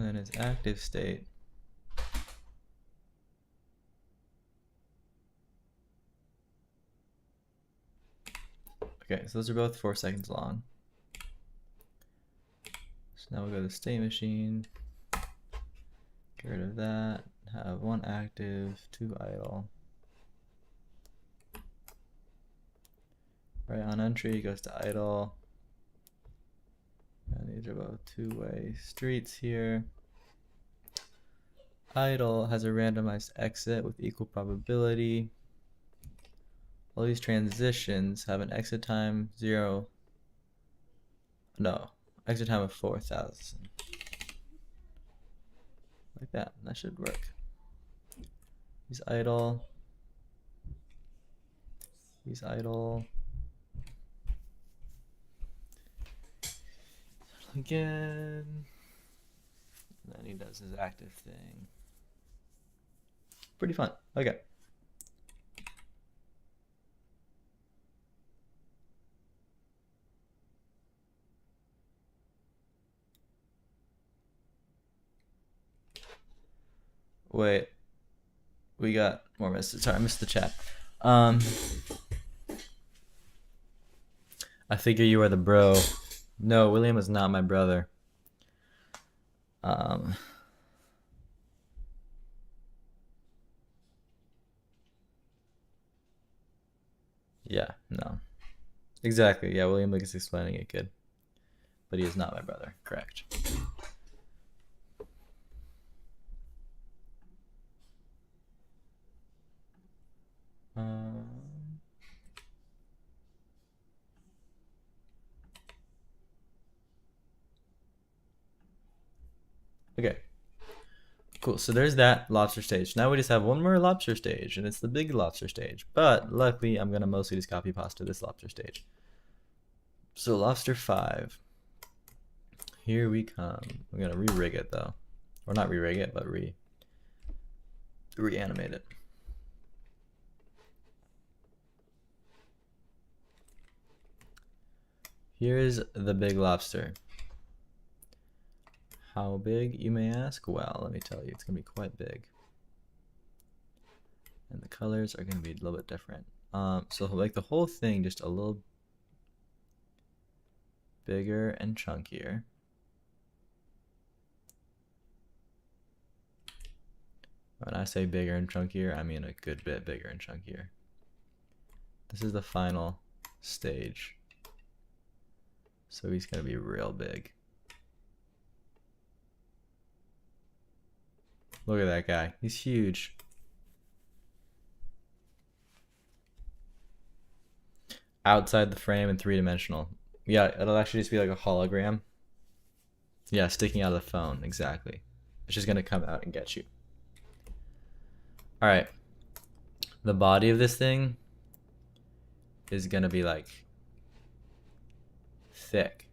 And then its active state. Okay, so those are both 4 seconds long. So now we'll go to the state machine. Get rid of that. Have 1 active, 2 idle. Right on entry goes to idle. And these are both 2-way streets here. Idle has a randomized exit with equal probability. All these transitions have an exit time exit time of 4,000. Like that. That should work. He's idle. He's idle. Again. And then he does his active thing. Pretty fun. Okay. Wait. We got more messages. Sorry, I missed the chat. I figure you are the bro. No, William is not my brother. Yeah, no. Exactly. Yeah, William is explaining it good. But he is not my brother. Correct. Okay. Cool. So there's that lobster stage. Now we just have one more lobster stage, and it's the big lobster stage. But luckily, I'm going to mostly just copy pasta this lobster stage. So lobster 5. Here we come. I'm going to re-rig it, though. Or not re-rig it, but reanimate it. Here's the big lobster. How big, you may ask? Well, let me tell you, it's going to be quite big. And the colors are going to be a little bit different. So like the whole thing just a little bigger and chunkier. When I say bigger and chunkier, I mean a good bit bigger and chunkier. This is the final stage. So he's going to be real big. Look at that guy. He's huge. Outside the frame and 3-dimensional. Yeah, it'll actually just be like a hologram. Yeah, sticking out of the phone. Exactly. It's just going to come out and get you. Alright. The body of this thing is going to be like thick.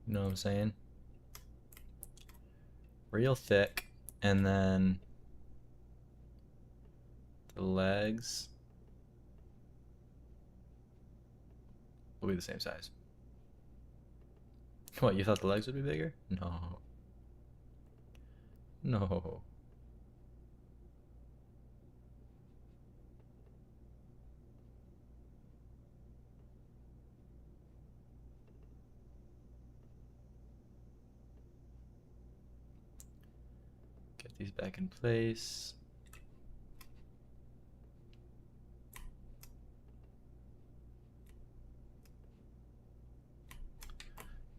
You know what I'm saying? Real thick. And then the legs will be the same size. What, you thought the legs would be bigger? No. No. Get these back in place.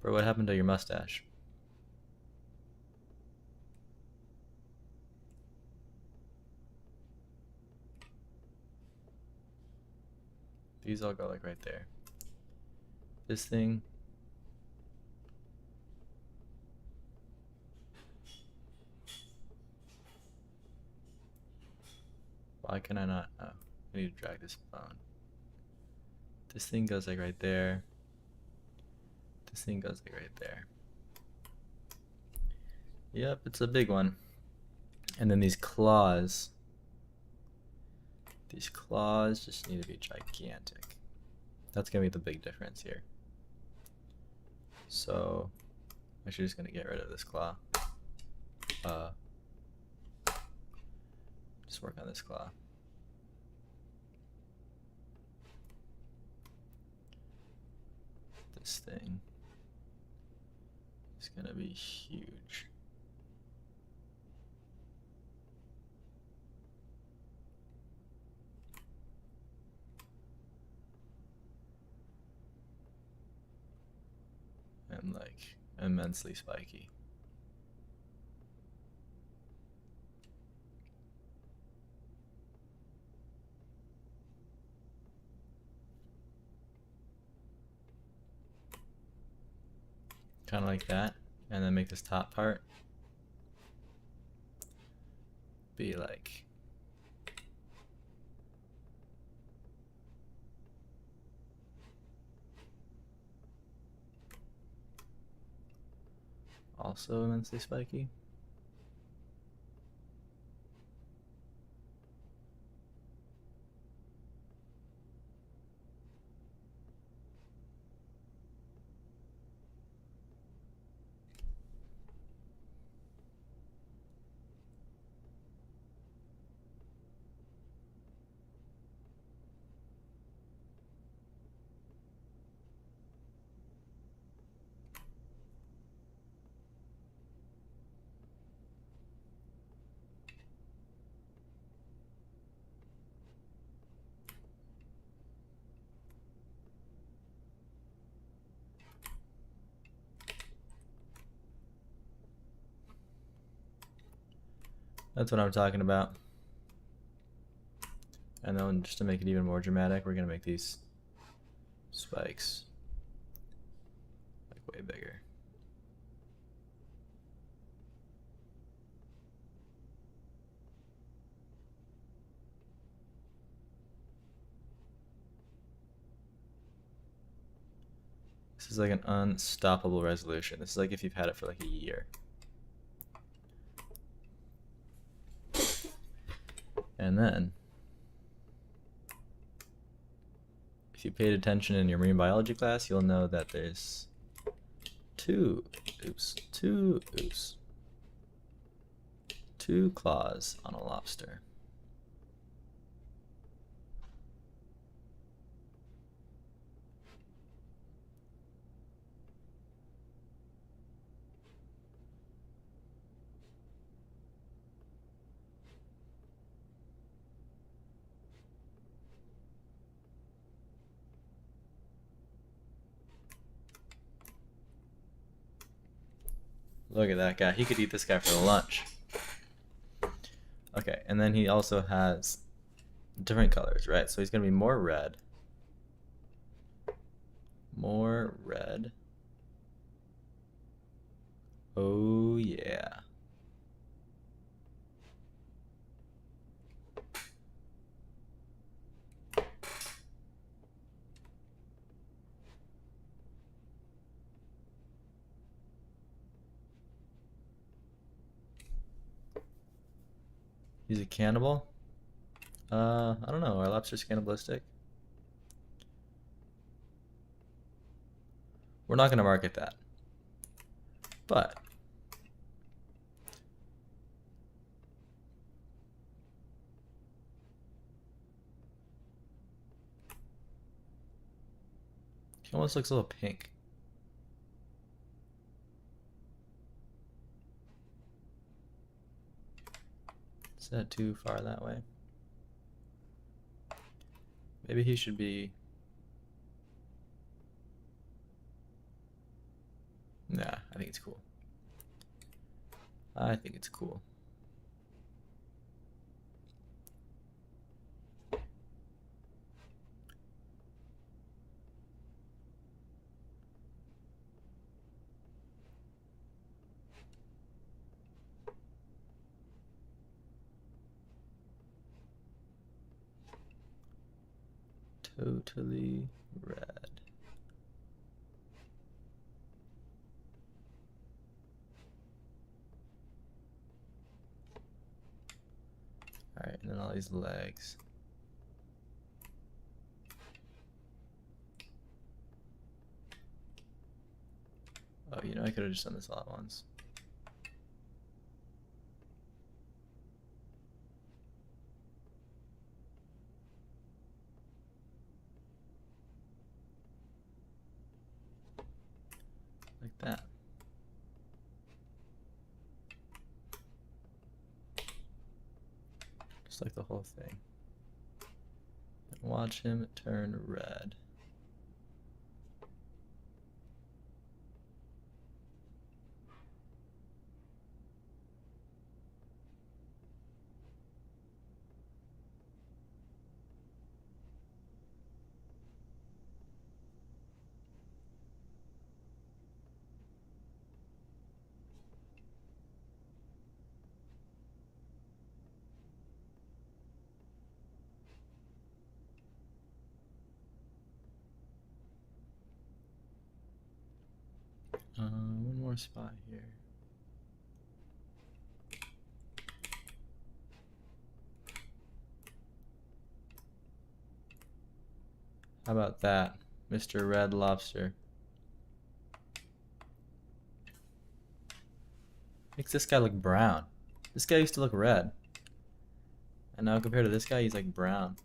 Bro, what happened to your mustache? These all go like right there. This thing. Why can I not? Oh, I need to drag this bone. This thing goes like right there. This thing goes like right there. Yep, it's a big one. And then these claws. These claws just need to be gigantic. That's going to be the big difference here. So, I'm actually just going to get rid of this claw. Just work on this claw. This thing is going to be huge. And like immensely spiky. Kind of like that, and then make this top part be like also immensely spiky. That's what I'm talking about. And then just to make it even more dramatic, we're gonna make these spikes like way bigger. This is like an unstoppable resolution. This is like if you've had it for like a year. And then, if you paid attention in your marine biology class, you'll know that there's two claws on a lobster. Look at that guy. He could eat this guy for lunch. Okay, and then he also has different colors, right? So he's going to be more red. More red. Oh, yeah. He's a cannibal? I don't know. Are lobsters cannibalistic? We're not going to market that. But he almost looks a little pink. Is that too far that way? Maybe he should be... Nah, I think it's cool. I think it's cool. Totally red. these legs. Oh, you know, I could have just done this all at once. Like that. Just like the whole thing. And watch him turn red. One more spot here. How about that, Mr. Red Lobster? Makes this guy look brown. This guy used to look red. And now compared to this guy, he's like brown.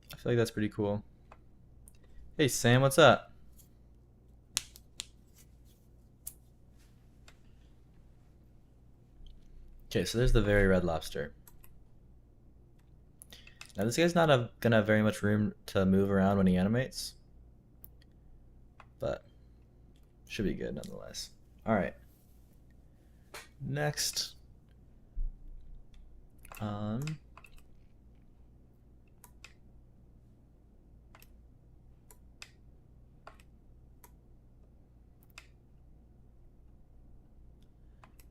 I feel like that's pretty cool. Hey Sam, what's up? Okay, so there's the very red lobster. Now this guy's not gonna have very much room to move around when he animates, but should be good nonetheless. All right. Next,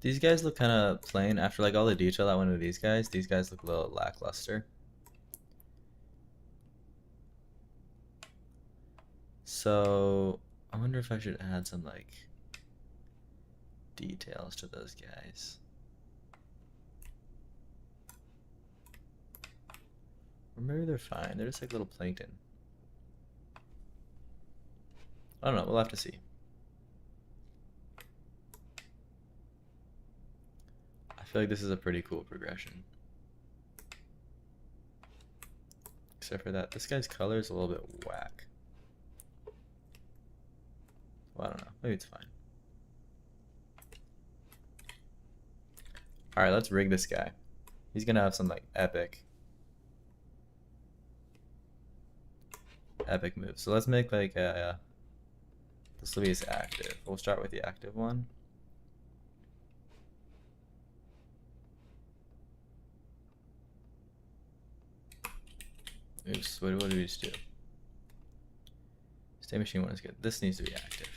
these guys look kind of plain after like all the detail that went into these guys. These guys look a little lackluster. So I wonder if I should add some like details to those guys. Or maybe they're fine. They're just like little plankton. I don't know. We'll have to see. I feel like this is a pretty cool progression. Except for that, this guy's color is a little bit whack. Well, I don't know. Maybe it's fine. Alright, let's rig this guy. He's gonna have some like epic moves. So let's make like a this will be his active. We'll start with the active one. Oops, what did we just do? State machine one is good. This needs to be active.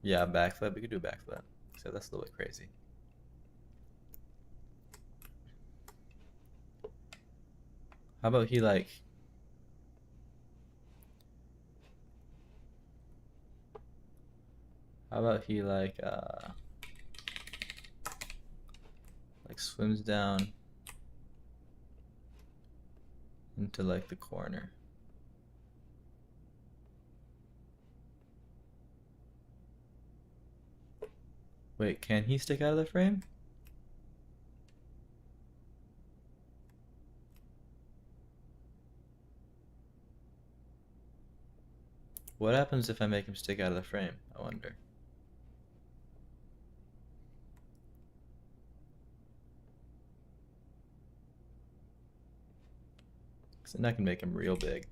Yeah, backflip. We could do a backflip. So that's a little bit crazy. How about he like swims down into like the corner. Wait, can he stick out of the frame? What happens if I make him stick out of the frame? I wonder. So then I can make him real big.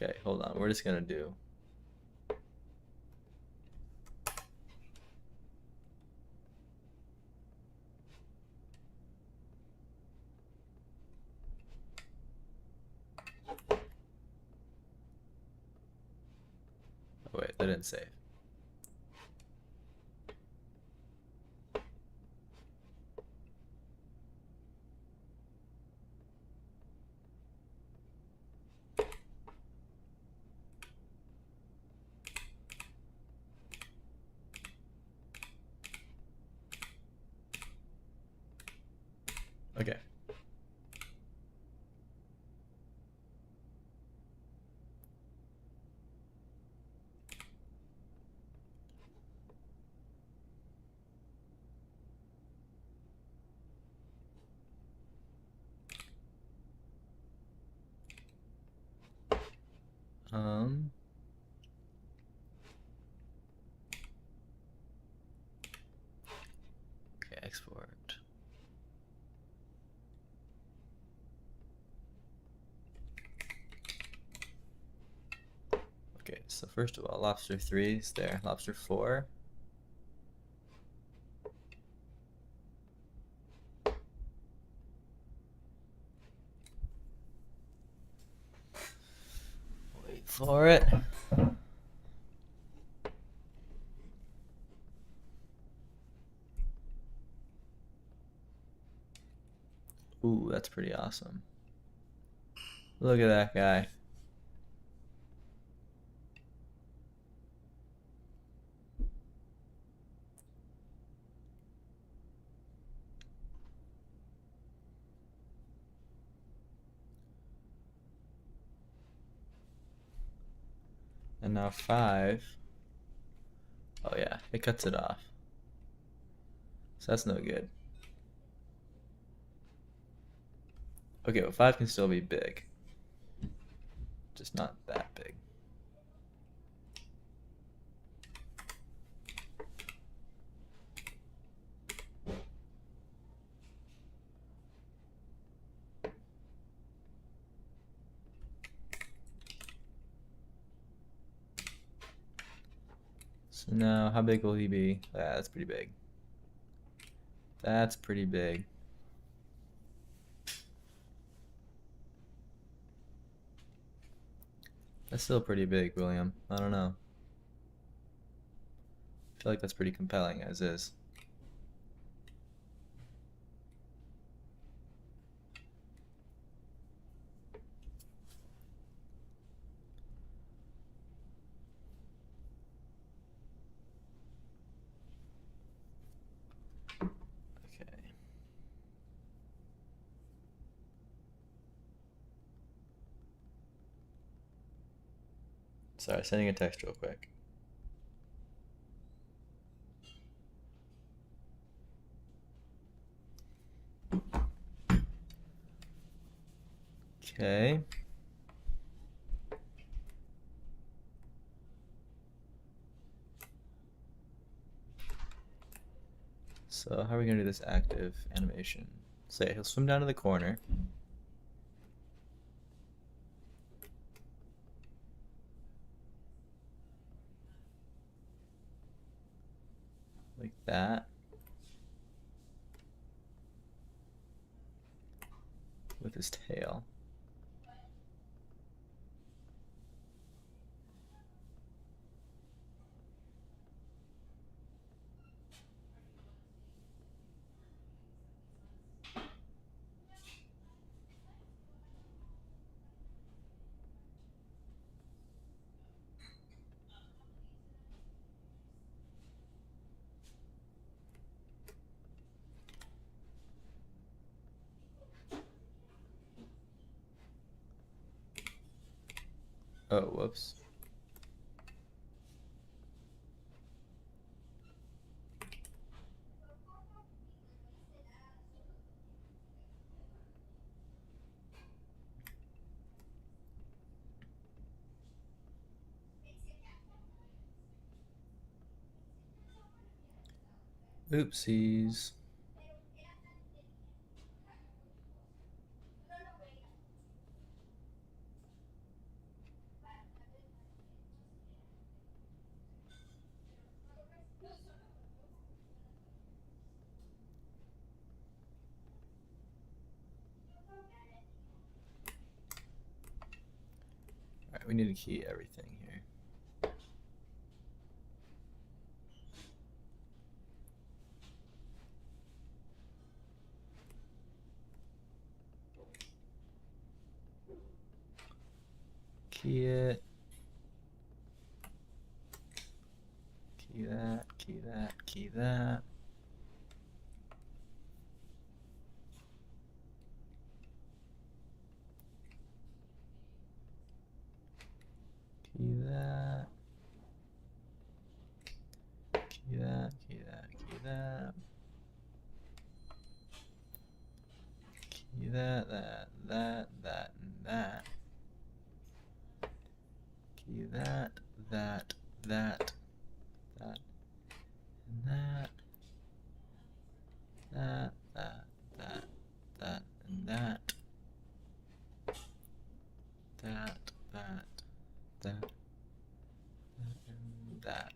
Okay, hold on. We're just gonna do. Oh wait, that didn't save. Okay. Um. Okay, export. Okay, so first of all, lobster 3 is there. Lobster 4. Wait for it. Ooh, that's pretty awesome. Look at that guy. And now 5. Oh yeah, it cuts it off. So that's no good. Okay, well 5 can still be big. Just not that big. So now, how big will he be? Yeah, that's pretty big. That's pretty big. That's still pretty big, William. I don't know. I feel like that's pretty compelling as is. Okay. Sorry, sending a text real quick. Okay. So how are we gonna do this active animation? Say he'll swim down to the corner. Like that. With his tail. Oh, whoops. Oopsies. we need to key everything here. Key it. Key that, key that, key that. Key that. Key that, key that, key that. Key that, and that. Key that, and that, and that. And that. And that.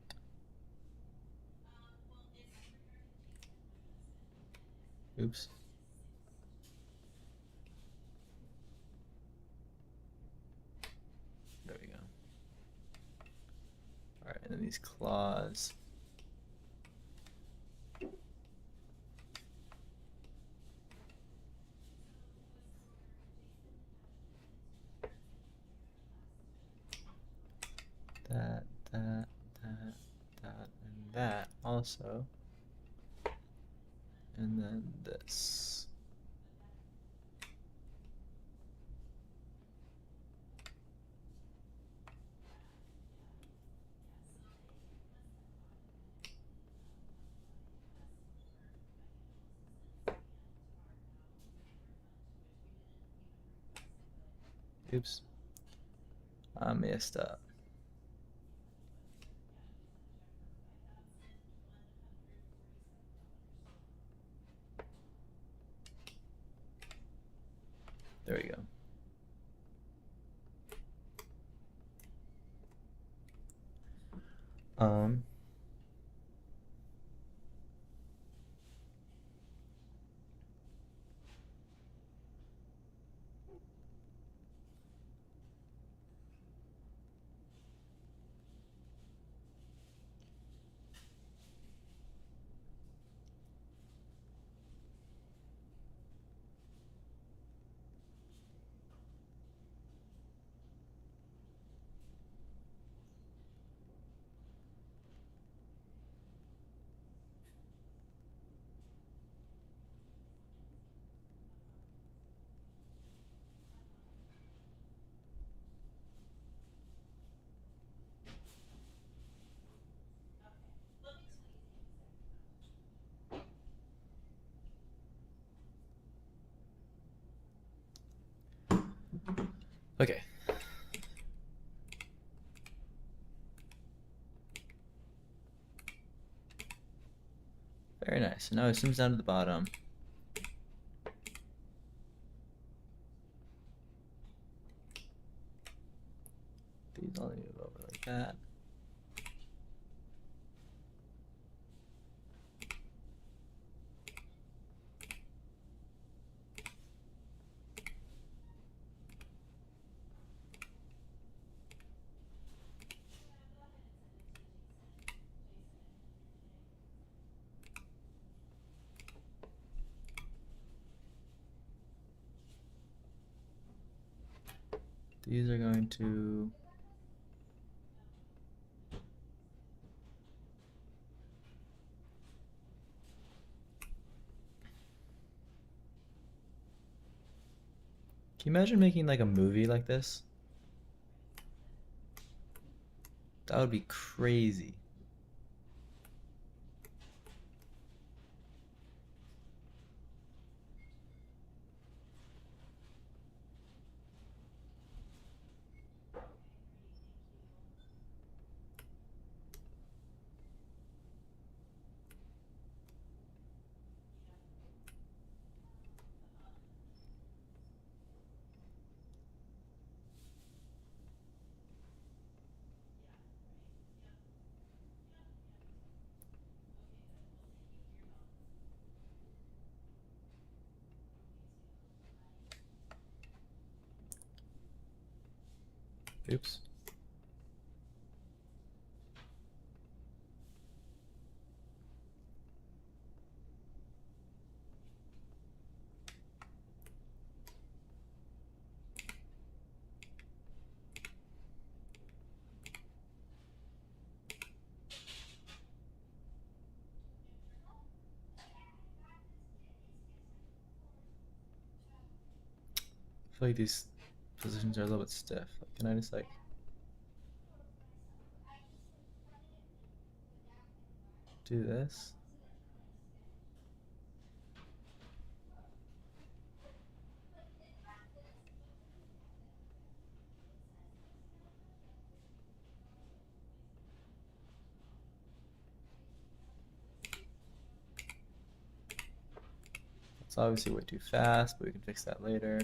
Oops. There we go. Alright, and then these claws. That, and that also. And then this. Oops. I messed up. There we go. Okay. Very nice. Now it zooms down to the bottom. These all need to go over like that. These are going to Can you imagine making like a movie like this? That would be crazy. Oops. I feel like these positions are a little bit stiff. Can I just like do this? It's obviously way too fast, but we can fix that later.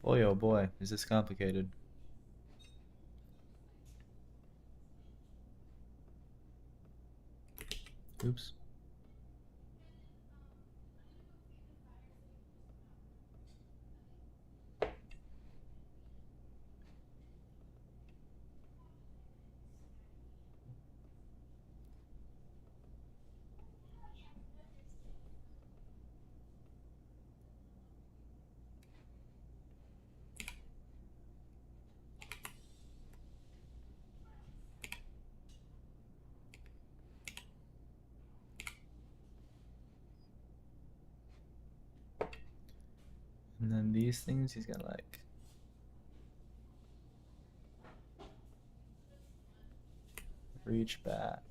Boy, oh boy, is this complicated. Oops. And then these things he's gonna like reach back.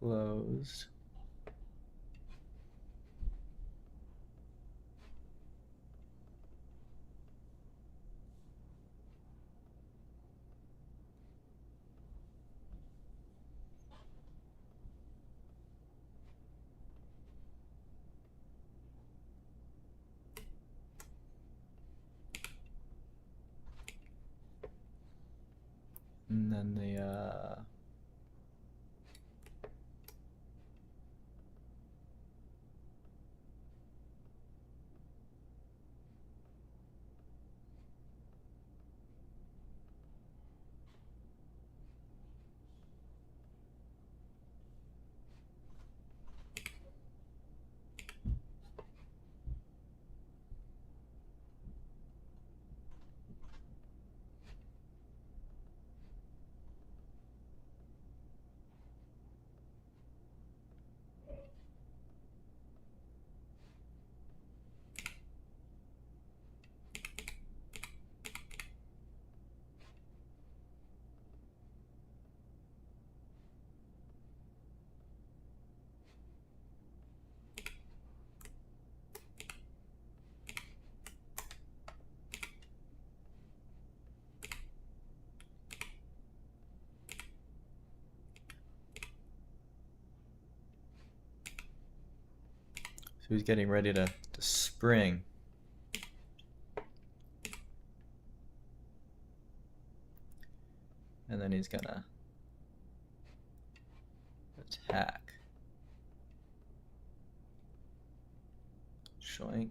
Closed. And then the so he's getting ready to spring. And then he's gonna attack. Shoink.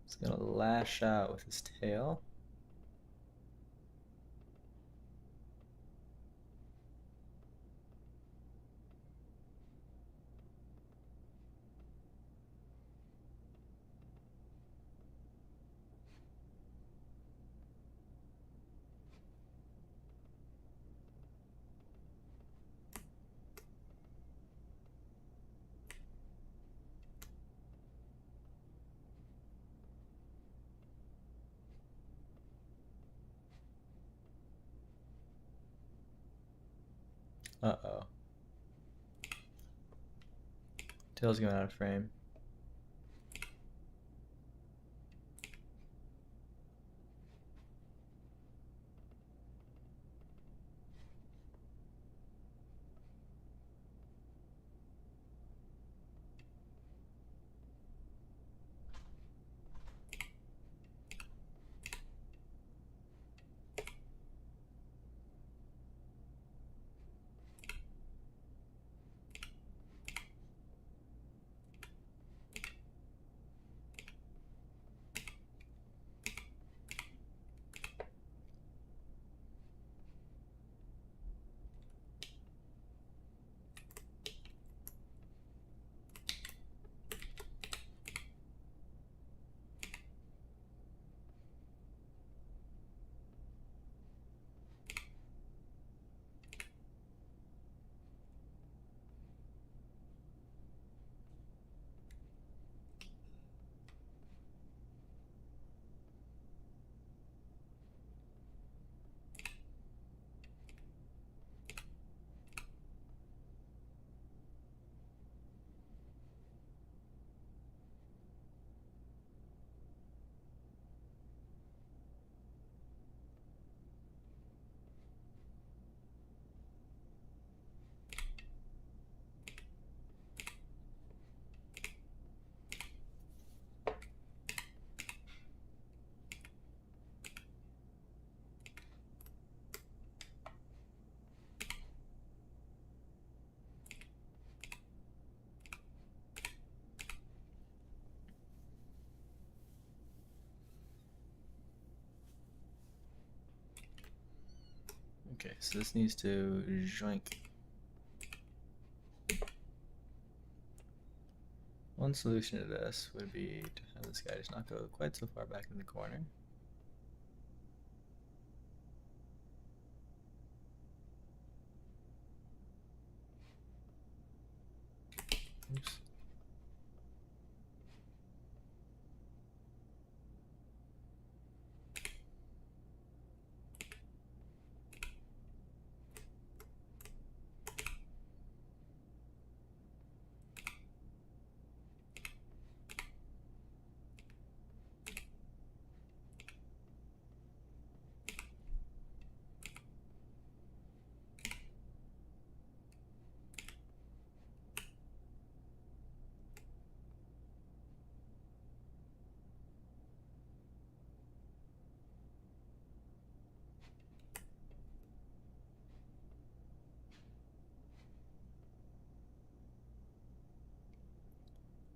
He's gonna lash out with his tail. Uh-oh. Tail's going out of frame. Okay, so this needs to joink. One solution to this would be to have this guy just not go quite so far back in the corner. Oops.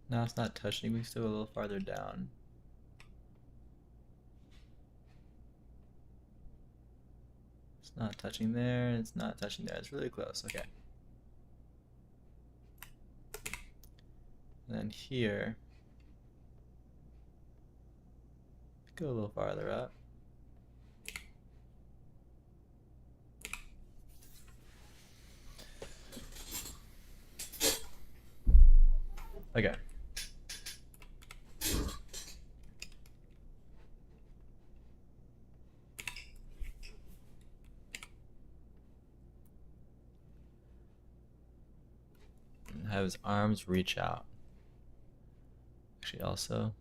Now it's not touching, we can still go a little farther down. It's not touching there, it's not touching there, it's really close, okay. And then here, go a little farther up. Okay. And have his arms reach out. Actually, also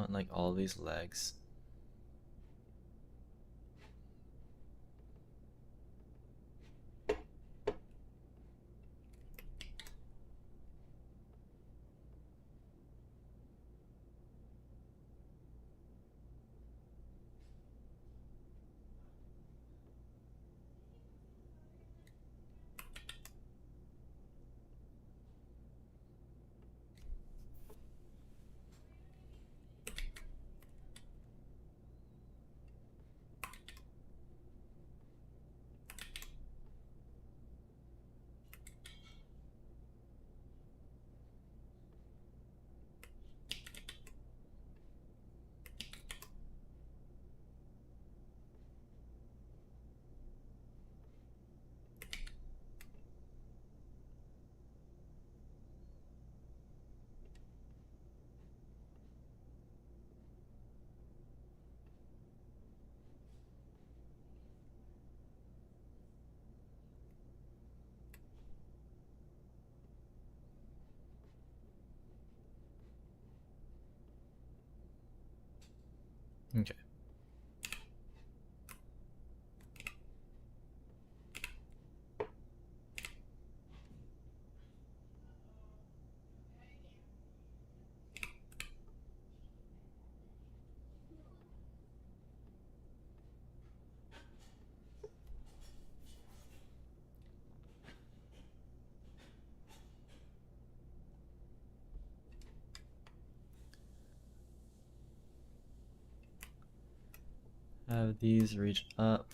want like all these legs. Okay. Have these reach up.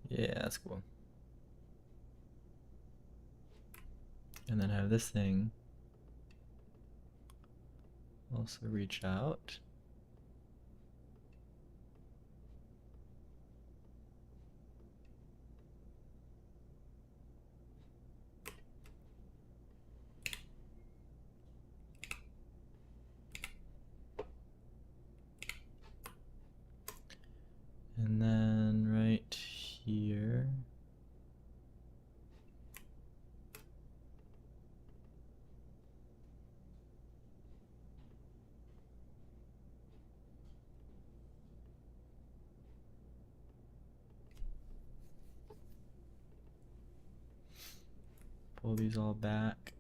Yeah, that's cool. And then have this thing also reach out. And then right here. Pull these all back.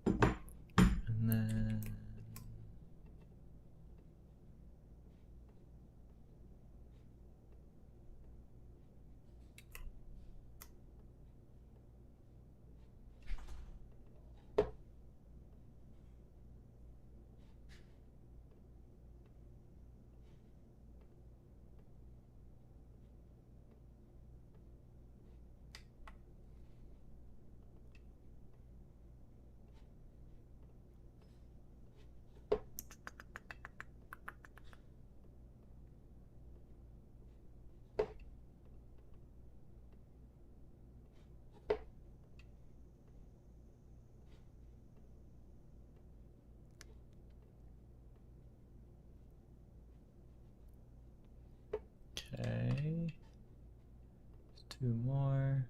And then okay. Two more.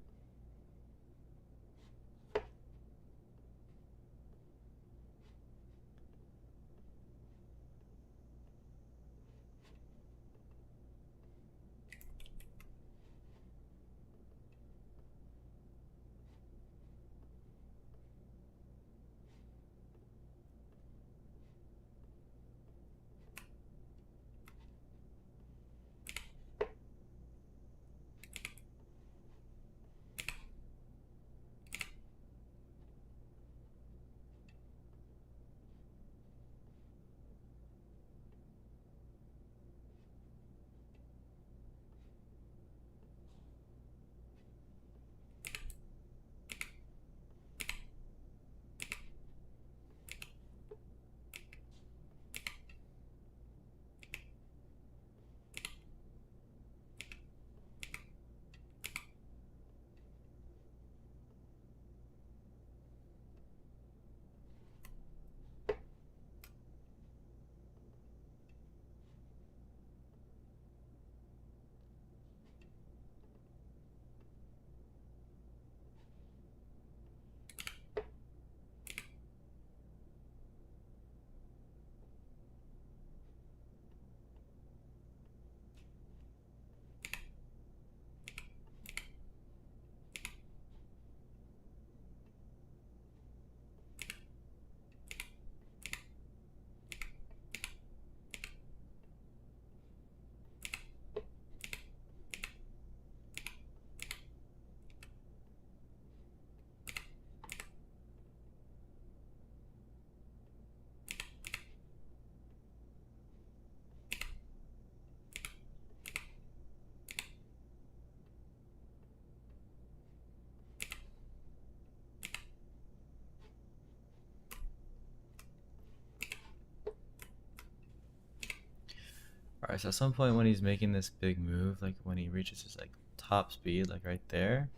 Alright, so at some point when he's making this big move, like when he reaches his like top speed, like right there,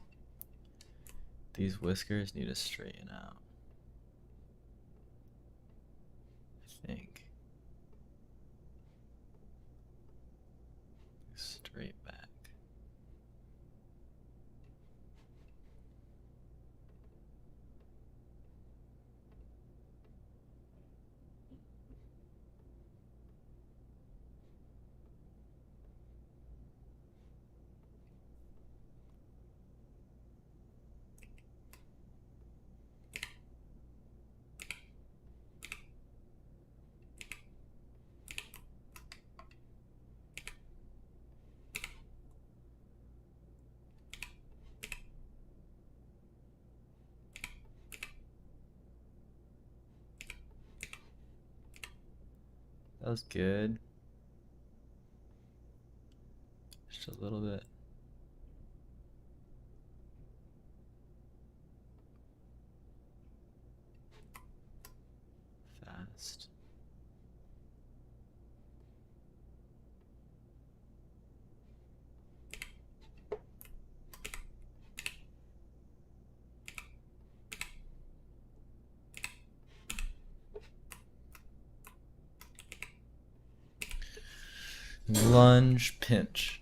these whiskers need to straighten out. I think. Straight back. That was good. Just a little bit. Fast. Lunge, pinch.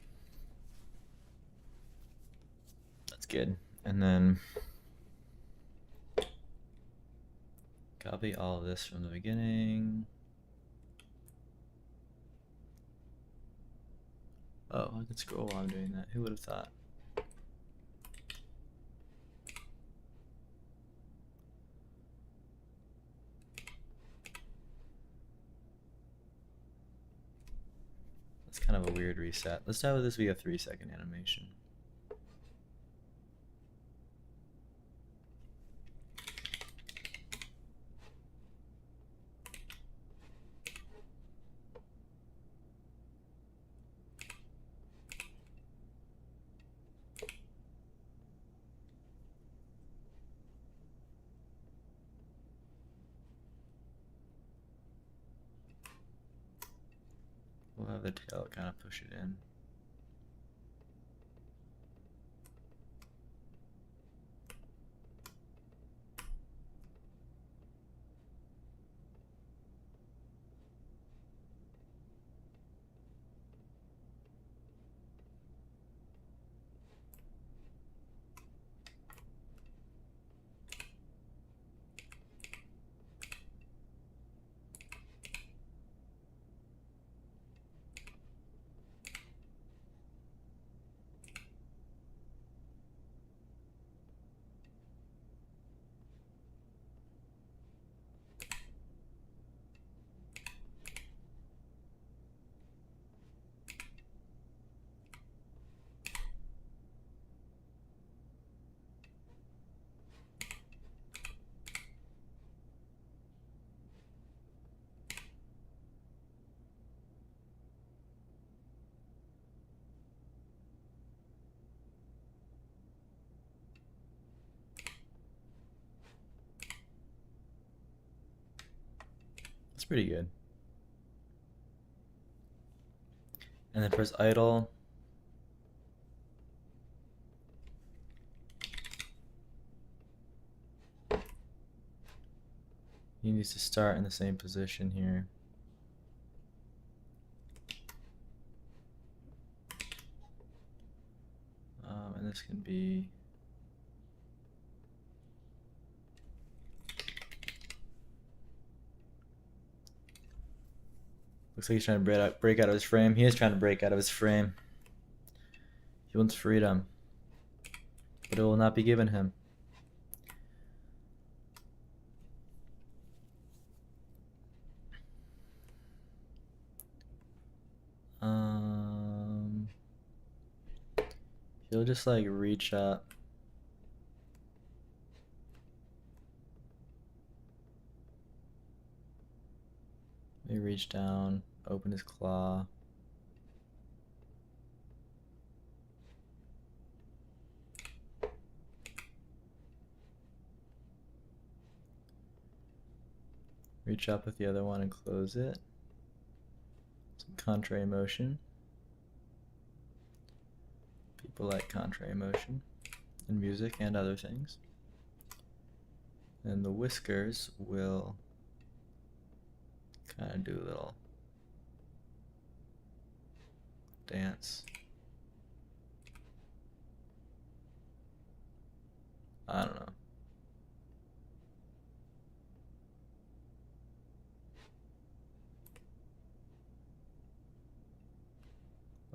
That's good. And then copy all of this from the beginning. Oh, I can scroll while I'm doing that. Who would have thought? That's kind of a weird reset. Let's have this be a 3-second animation. We'll have the tail kind of push it in. That's pretty good. And then press idle. He needs to start in the same position here. And this can be looks like he's trying to break out of his frame. He is trying to break out of his frame. He wants freedom, but it will not be given him. He'll just like reach up. Maybe reach down, open his claw. Reach up with the other one and close it. Some contrary motion. People like contrary motion in music and other things. And the whiskers will kind of do a little dance. I don't know.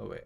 Oh wait.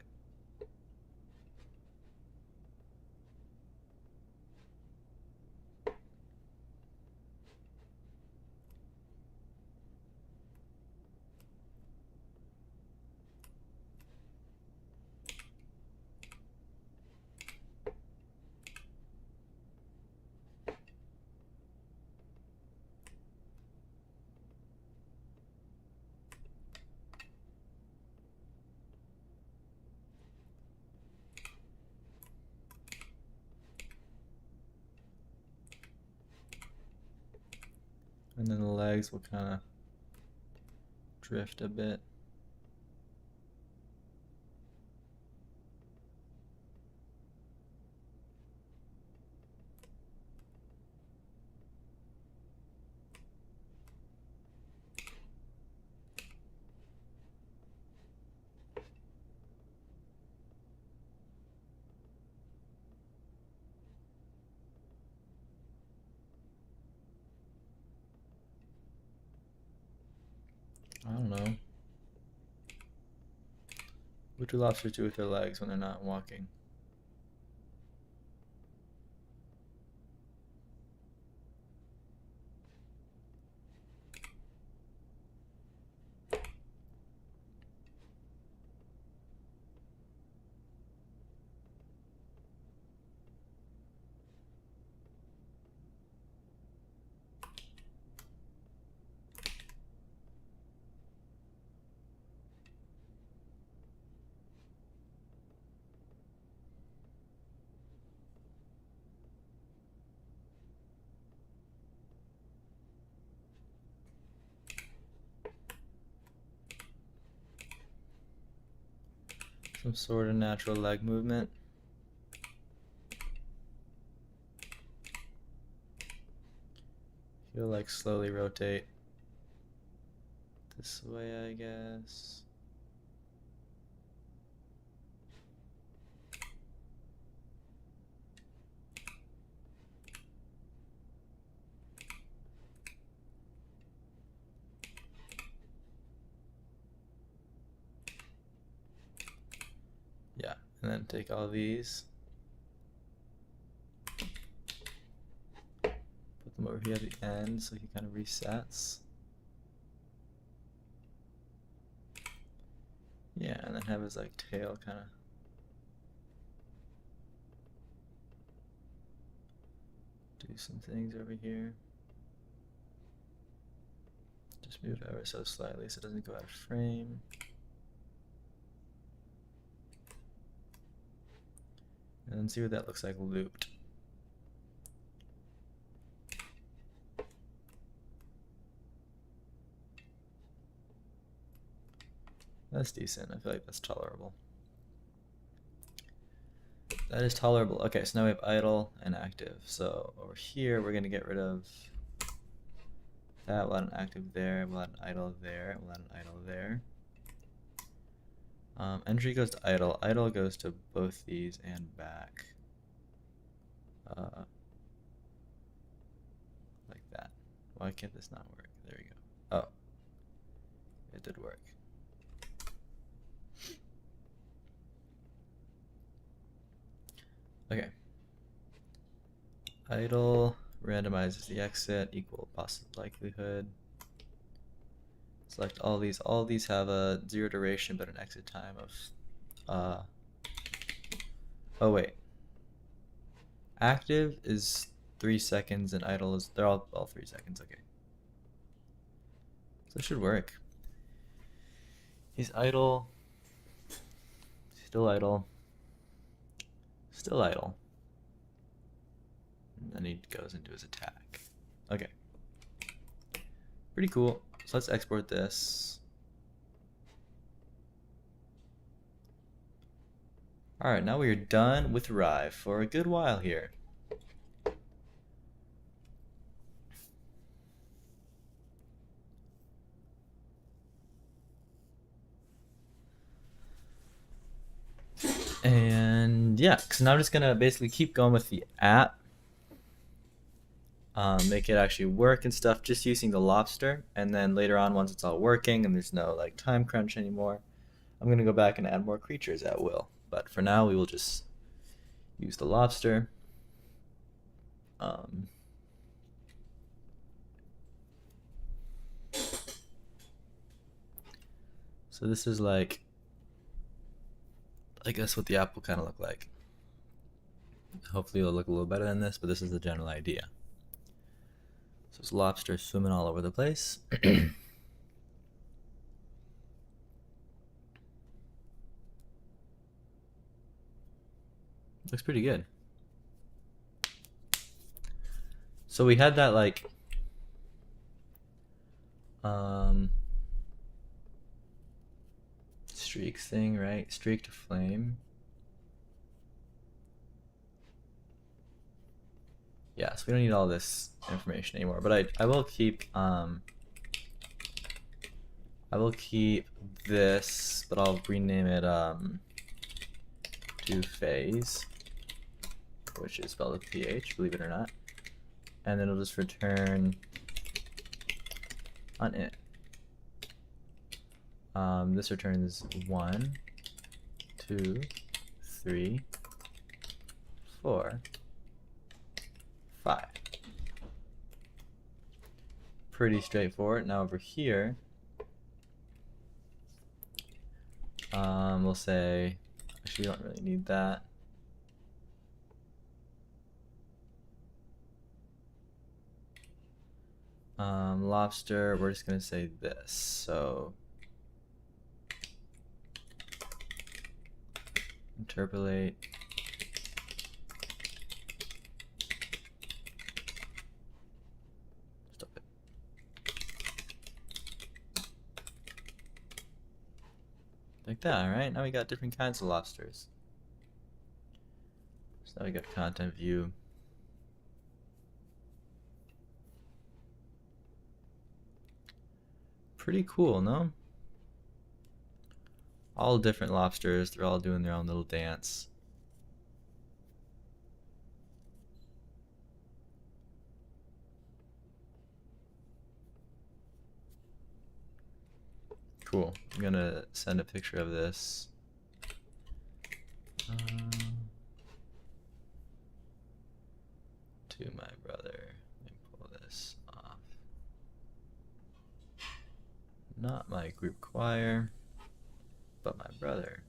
And then the legs will kind of drift a bit. I don't know. What do lobsters do with their legs when they're not walking? Some sort of natural leg movement. He'll like slowly rotate this way, I guess. Yeah, and then take all these, put them over here at the end so he kind of resets. Yeah, and then have his like tail kind of do some things over here. Just move ever so slightly so it doesn't go out of frame. And then see what that looks like looped. That's decent. I feel like that's tolerable. That is tolerable. Okay, so now we have idle and active. So over here, we're going to get rid of that. We'll add an active there. We'll add an idle there. We'll add an idle there. Entry goes to idle. Idle goes to both these and back. Like that. Why can't this not work? There we go. Oh, it did work. Okay. Idle randomizes the exit, equal possible likelihood. Select all these. All these have a 0 duration but an exit time of oh wait. Active is 3 seconds and idle is they're all 3 seconds, okay. So it should work. He's idle. Still idle. Still idle. And then he goes into his attack. Okay. Pretty cool. So let's export this. Alright, now we are done with Rye for a good while here. And yeah, so now I'm just gonna basically keep going with the app. Make it actually work and stuff just using the lobster, and then later on, once it's all working and there's no like time crunch anymore, I'm gonna go back and add more creatures at will. But for now, we will just use the lobster. So this is like, I guess what the app will kind of look like. Hopefully it'll look a little better than this, but this is the general idea. So it's lobster swimming all over the place. Looks pretty good. So we had that like streaks thing, right? Streak to flame. Yeah, so we don't need all this information anymore, but I will keep this, but I'll rename it to phase, which is spelled with PH, believe it or not. And then it'll just return on it. This returns 1, 2, 3, 4, 5. Pretty straightforward. Now over here, we'll say, actually we don't really need that. Lobster, we're just gonna say this. So interpolate. Stop it. Like that, alright? Now we got different kinds of lobsters. So now we got content view. Pretty cool, no? All different lobsters, they're all doing their own little dance. Cool. I'm gonna send a picture of this. To my brother. Let me pull this off. Not my group choir, but my brother.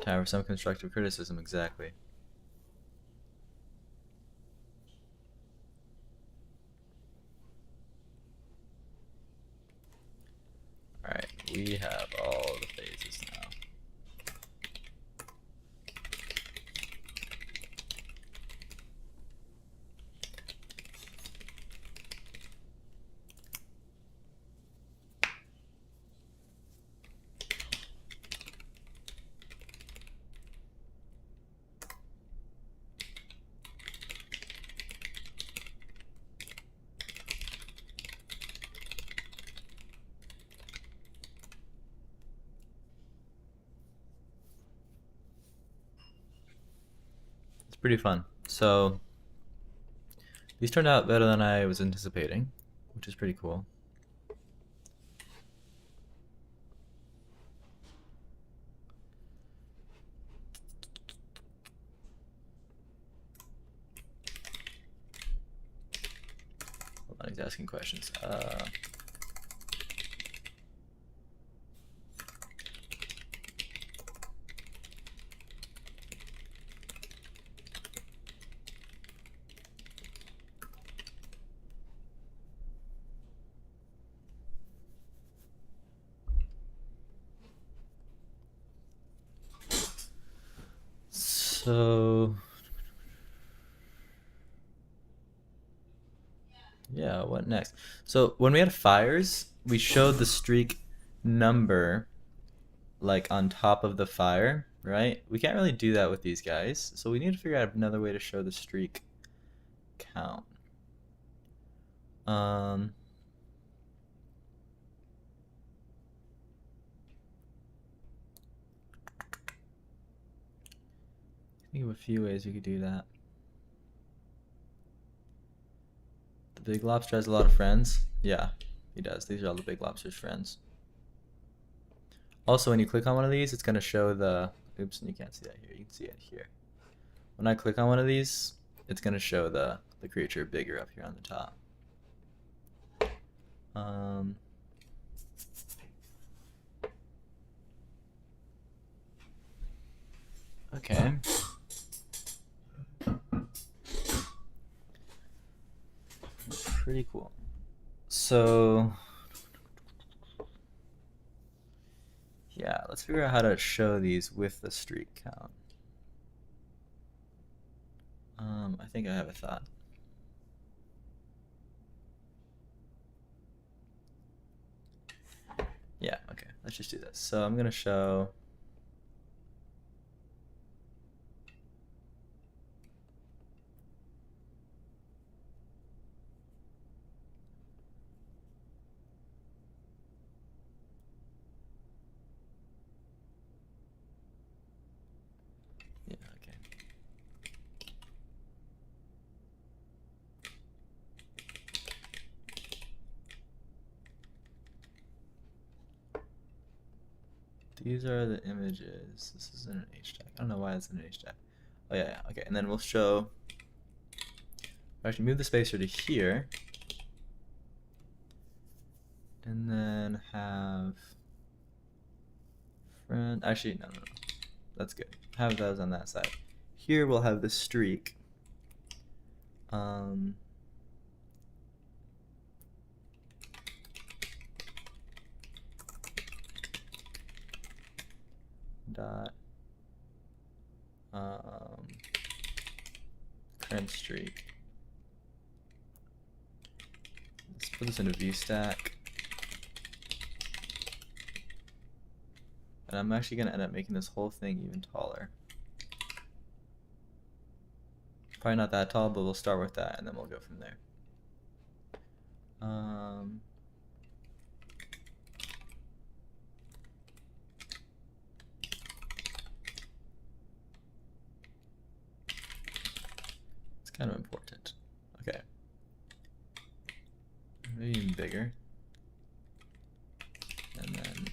Time for some constructive criticism, exactly. Alright, we have all the phases now. Pretty fun. So these turned out better than I was anticipating, which is pretty cool. Hold on, he's asking questions. So yeah, what next? So when we had fires, we showed the streak number like on top of the fire, right? We can't really do that with these guys, so we need to figure out another way to show the streak count. Um, think of a few ways we could do that. The big lobster has a lot of friends. Yeah, he does. These are all the big lobster's friends. Also, when you click on one of these, it's going to show the... Oops, and you can't see that here. You can see it here. When I click on one of these, it's going to show the creature bigger up here on the top. Okay. Pretty cool. So, yeah, let's figure out how to show these with the streak count. I think I have a thought. Yeah, okay, let's just do this. So I'm gonna show yeah, okay. These are the images. This isn't an H tag. I don't know why it's an H tag. Oh yeah, yeah, okay. And then we'll show. Actually, move the spacer to here, and then have friend. Actually, no, no, no. That's good. Have those on that side. Here we'll have the streak. Um. Dot. Current streak. Let's put this in a view stack. And I'm actually going to end up making this whole thing even taller. Probably not that tall, but we'll start with that and then we'll go from there. It's kind of important. Okay. Maybe even bigger. And then,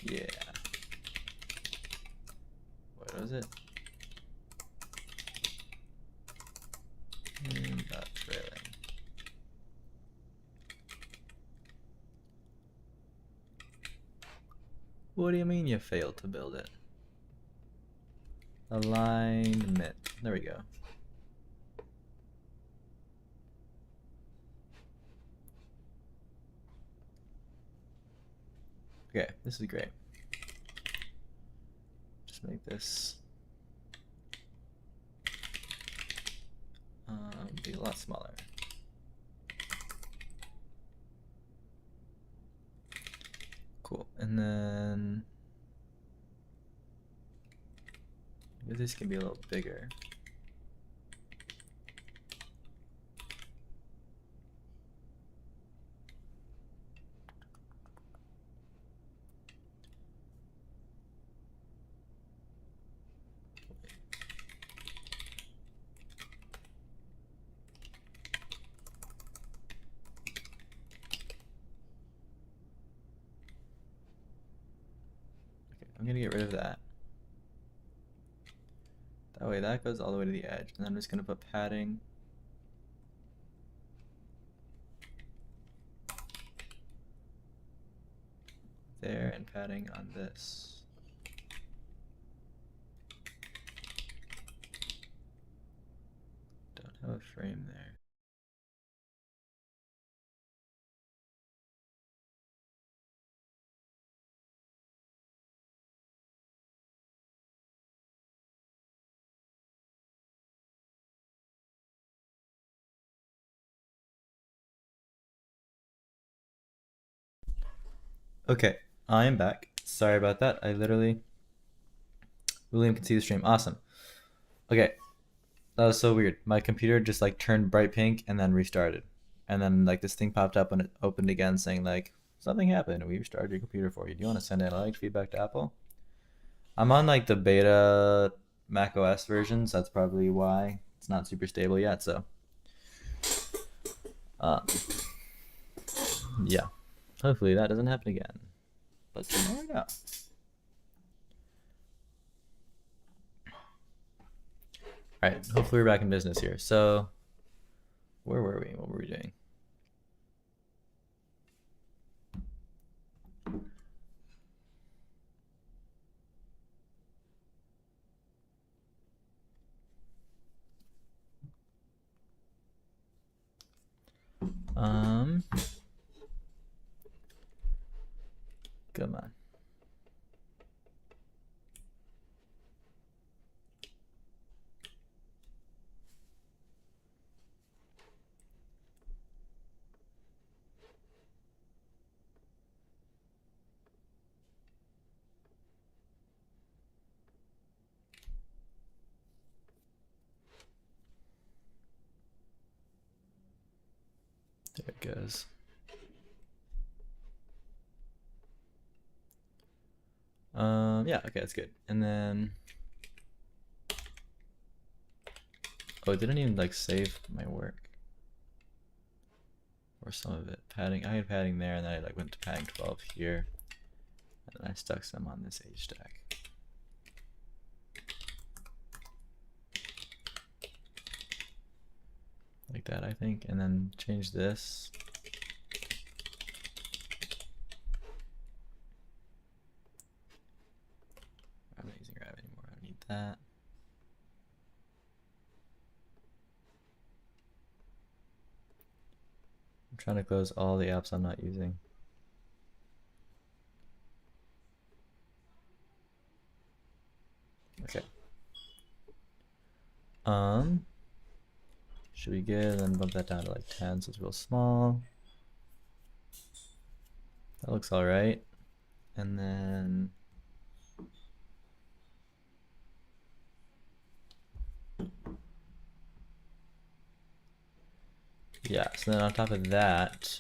yeah. What was it? Dot trailing. What do you mean you failed to build it? Alignment. There we go. Okay, this is great. Just make this be a lot smaller. Cool. And then maybe this can be a little bigger. I'm gonna get rid of that. That way that goes all the way to the edge. And then I'm just gonna put padding. There and padding on this. Don't have a frame there. Okay, I am back. Sorry about that. William can see the stream. Awesome. Okay, that was so weird. My computer just like turned bright pink and then restarted. And then like this thing popped up when it opened again saying like something happened. We restarted your computer for you. Do you want to send analytic feedback to Apple? I'm on like the beta Mac OS versions. That's probably why it's not super stable yet. So, uh, yeah. Hopefully that doesn't happen again. But you never know. All right. Hopefully we're back in business here. So, where were we? What were we doing? Come on. There it goes. Yeah, okay, that's good. And then, oh, it didn't even like save my work or some of it. Padding, I had padding there, and then I like went to padding 12 here, and then I stuck some on this H stack. Like that, I think, and then change this. I'm not using Rav anymore. I don't need that. I'm trying to close all the apps I'm not using. Okay. Should be good, and then bump that down to like 10, so it's real small. That looks all right. And then yeah, so then on top of that,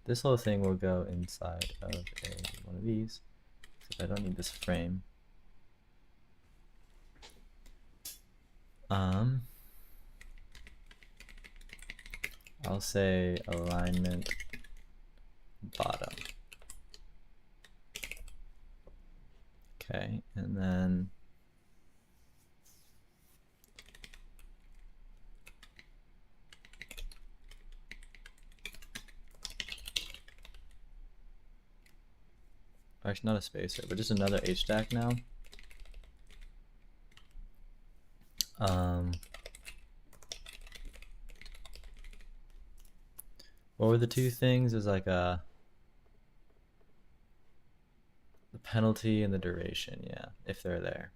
this whole thing will go inside of one of these, except I don't need this frame. I'll say alignment bottom. Okay, and then actually not a spacer, but just another H stack now. What were the two things? Is like the penalty and the duration, yeah, if they're there.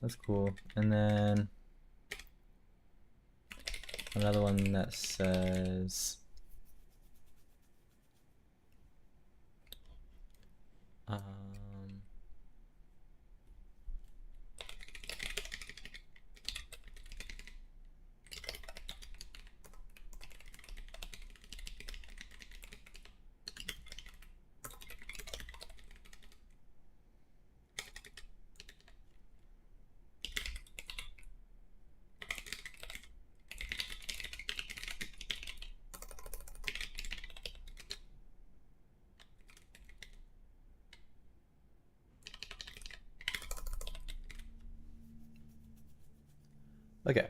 That's cool. And then another one that says okay.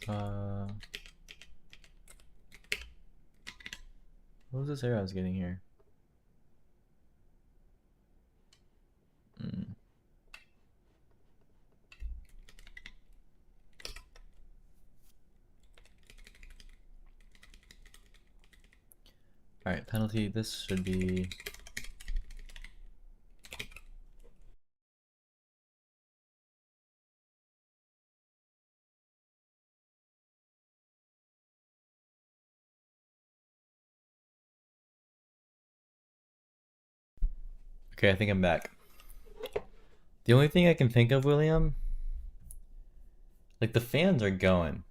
What was this error I was getting here? All right, penalty. This should be. Okay, I think I'm back. The only thing I can think of, William, like the fans are going.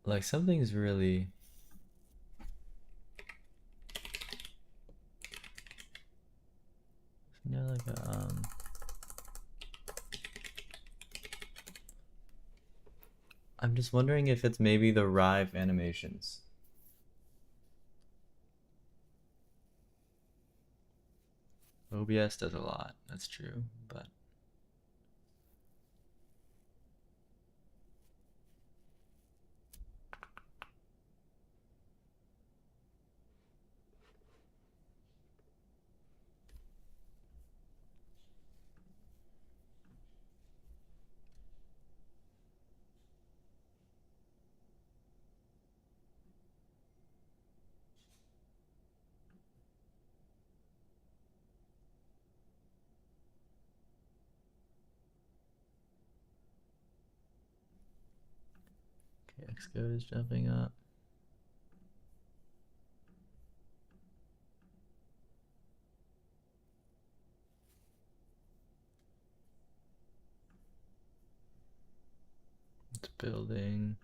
Like something's really. Like I'm just wondering if it's maybe the Rive animations. OBS does a lot, that's true, but okay, Xcode is jumping up. It's building.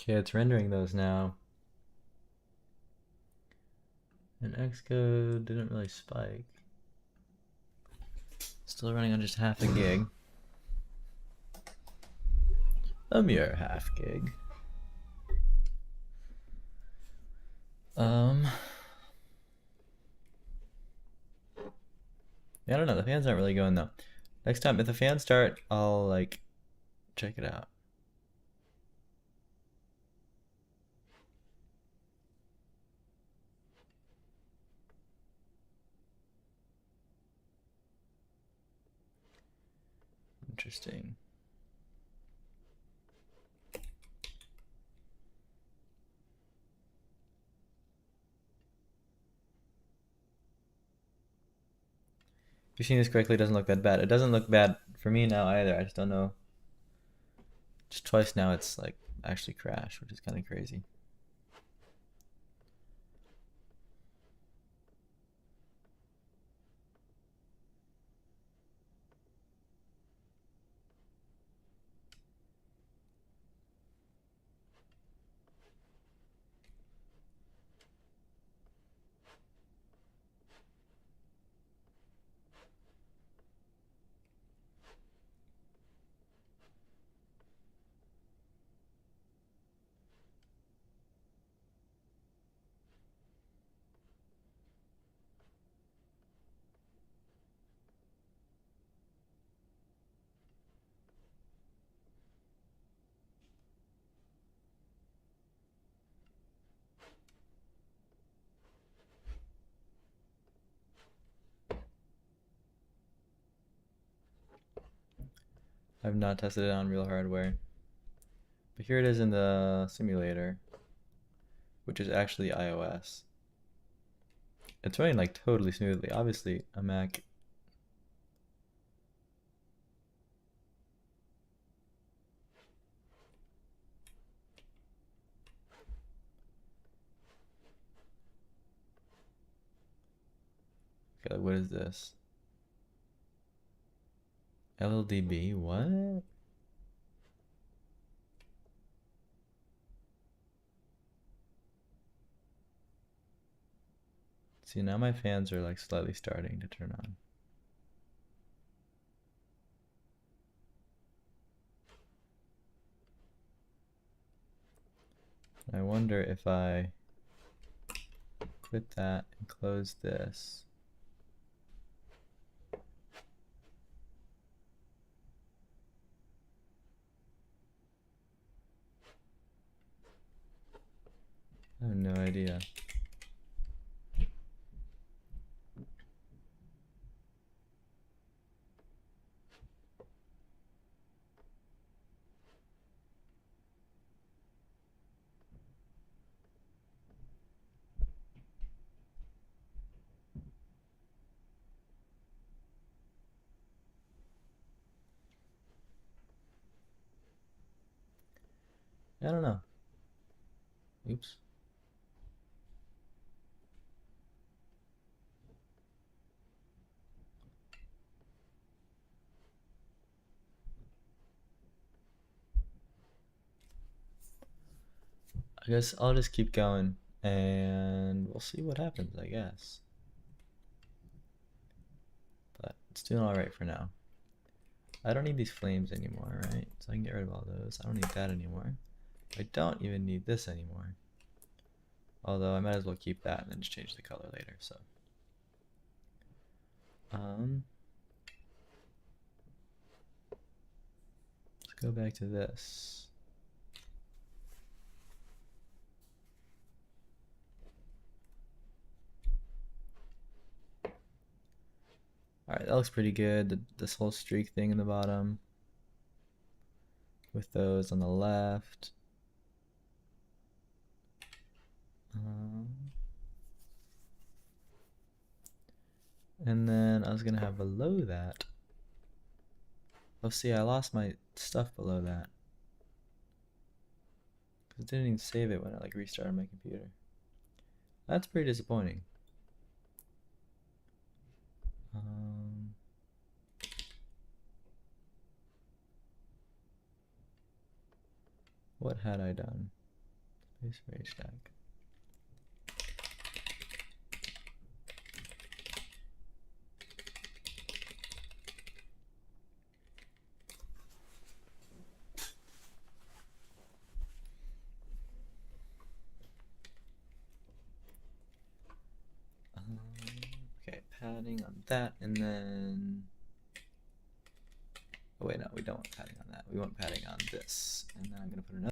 Okay, it's rendering those now. And Xcode didn't really spike. Still running on just half a gig. A mere half gig. Yeah, I don't know. The fans aren't really going though. Next time, if the fans start, I'll like check it out. Interesting. If you've seen this correctly, it doesn't look that bad. It doesn't look bad for me now either. I just don't know. Just twice now it's like actually crashed, which is kind of crazy. I've not tested it on real hardware. But here it is in the simulator, which is actually iOS. It's running like totally smoothly. Obviously, a Mac. Okay, what is this? LLDB? What? See, now my fans are like slightly starting to turn on. I wonder if I quit that and close this. I have no idea. I don't know. Oops. I guess I'll just keep going and we'll see what happens, I guess. But it's doing alright for now. I don't need these flames anymore, right? So I can get rid of all those. I don't need that anymore. I don't even need this anymore. Although I might as well keep that and then just change the color later, so. Let's go back to this. Alright, that looks pretty good. This whole streak thing in the bottom. With those on the left. And then I was gonna have below that. Oh, see, I lost my stuff below that. Cause it didn't even save it when I like restarted my computer. That's pretty disappointing. What had I done? Space for HDAC. Okay, padding on that, and then. Oh wait, no, we don't want padding on that. We want padding on this, and then I'm gonna put another.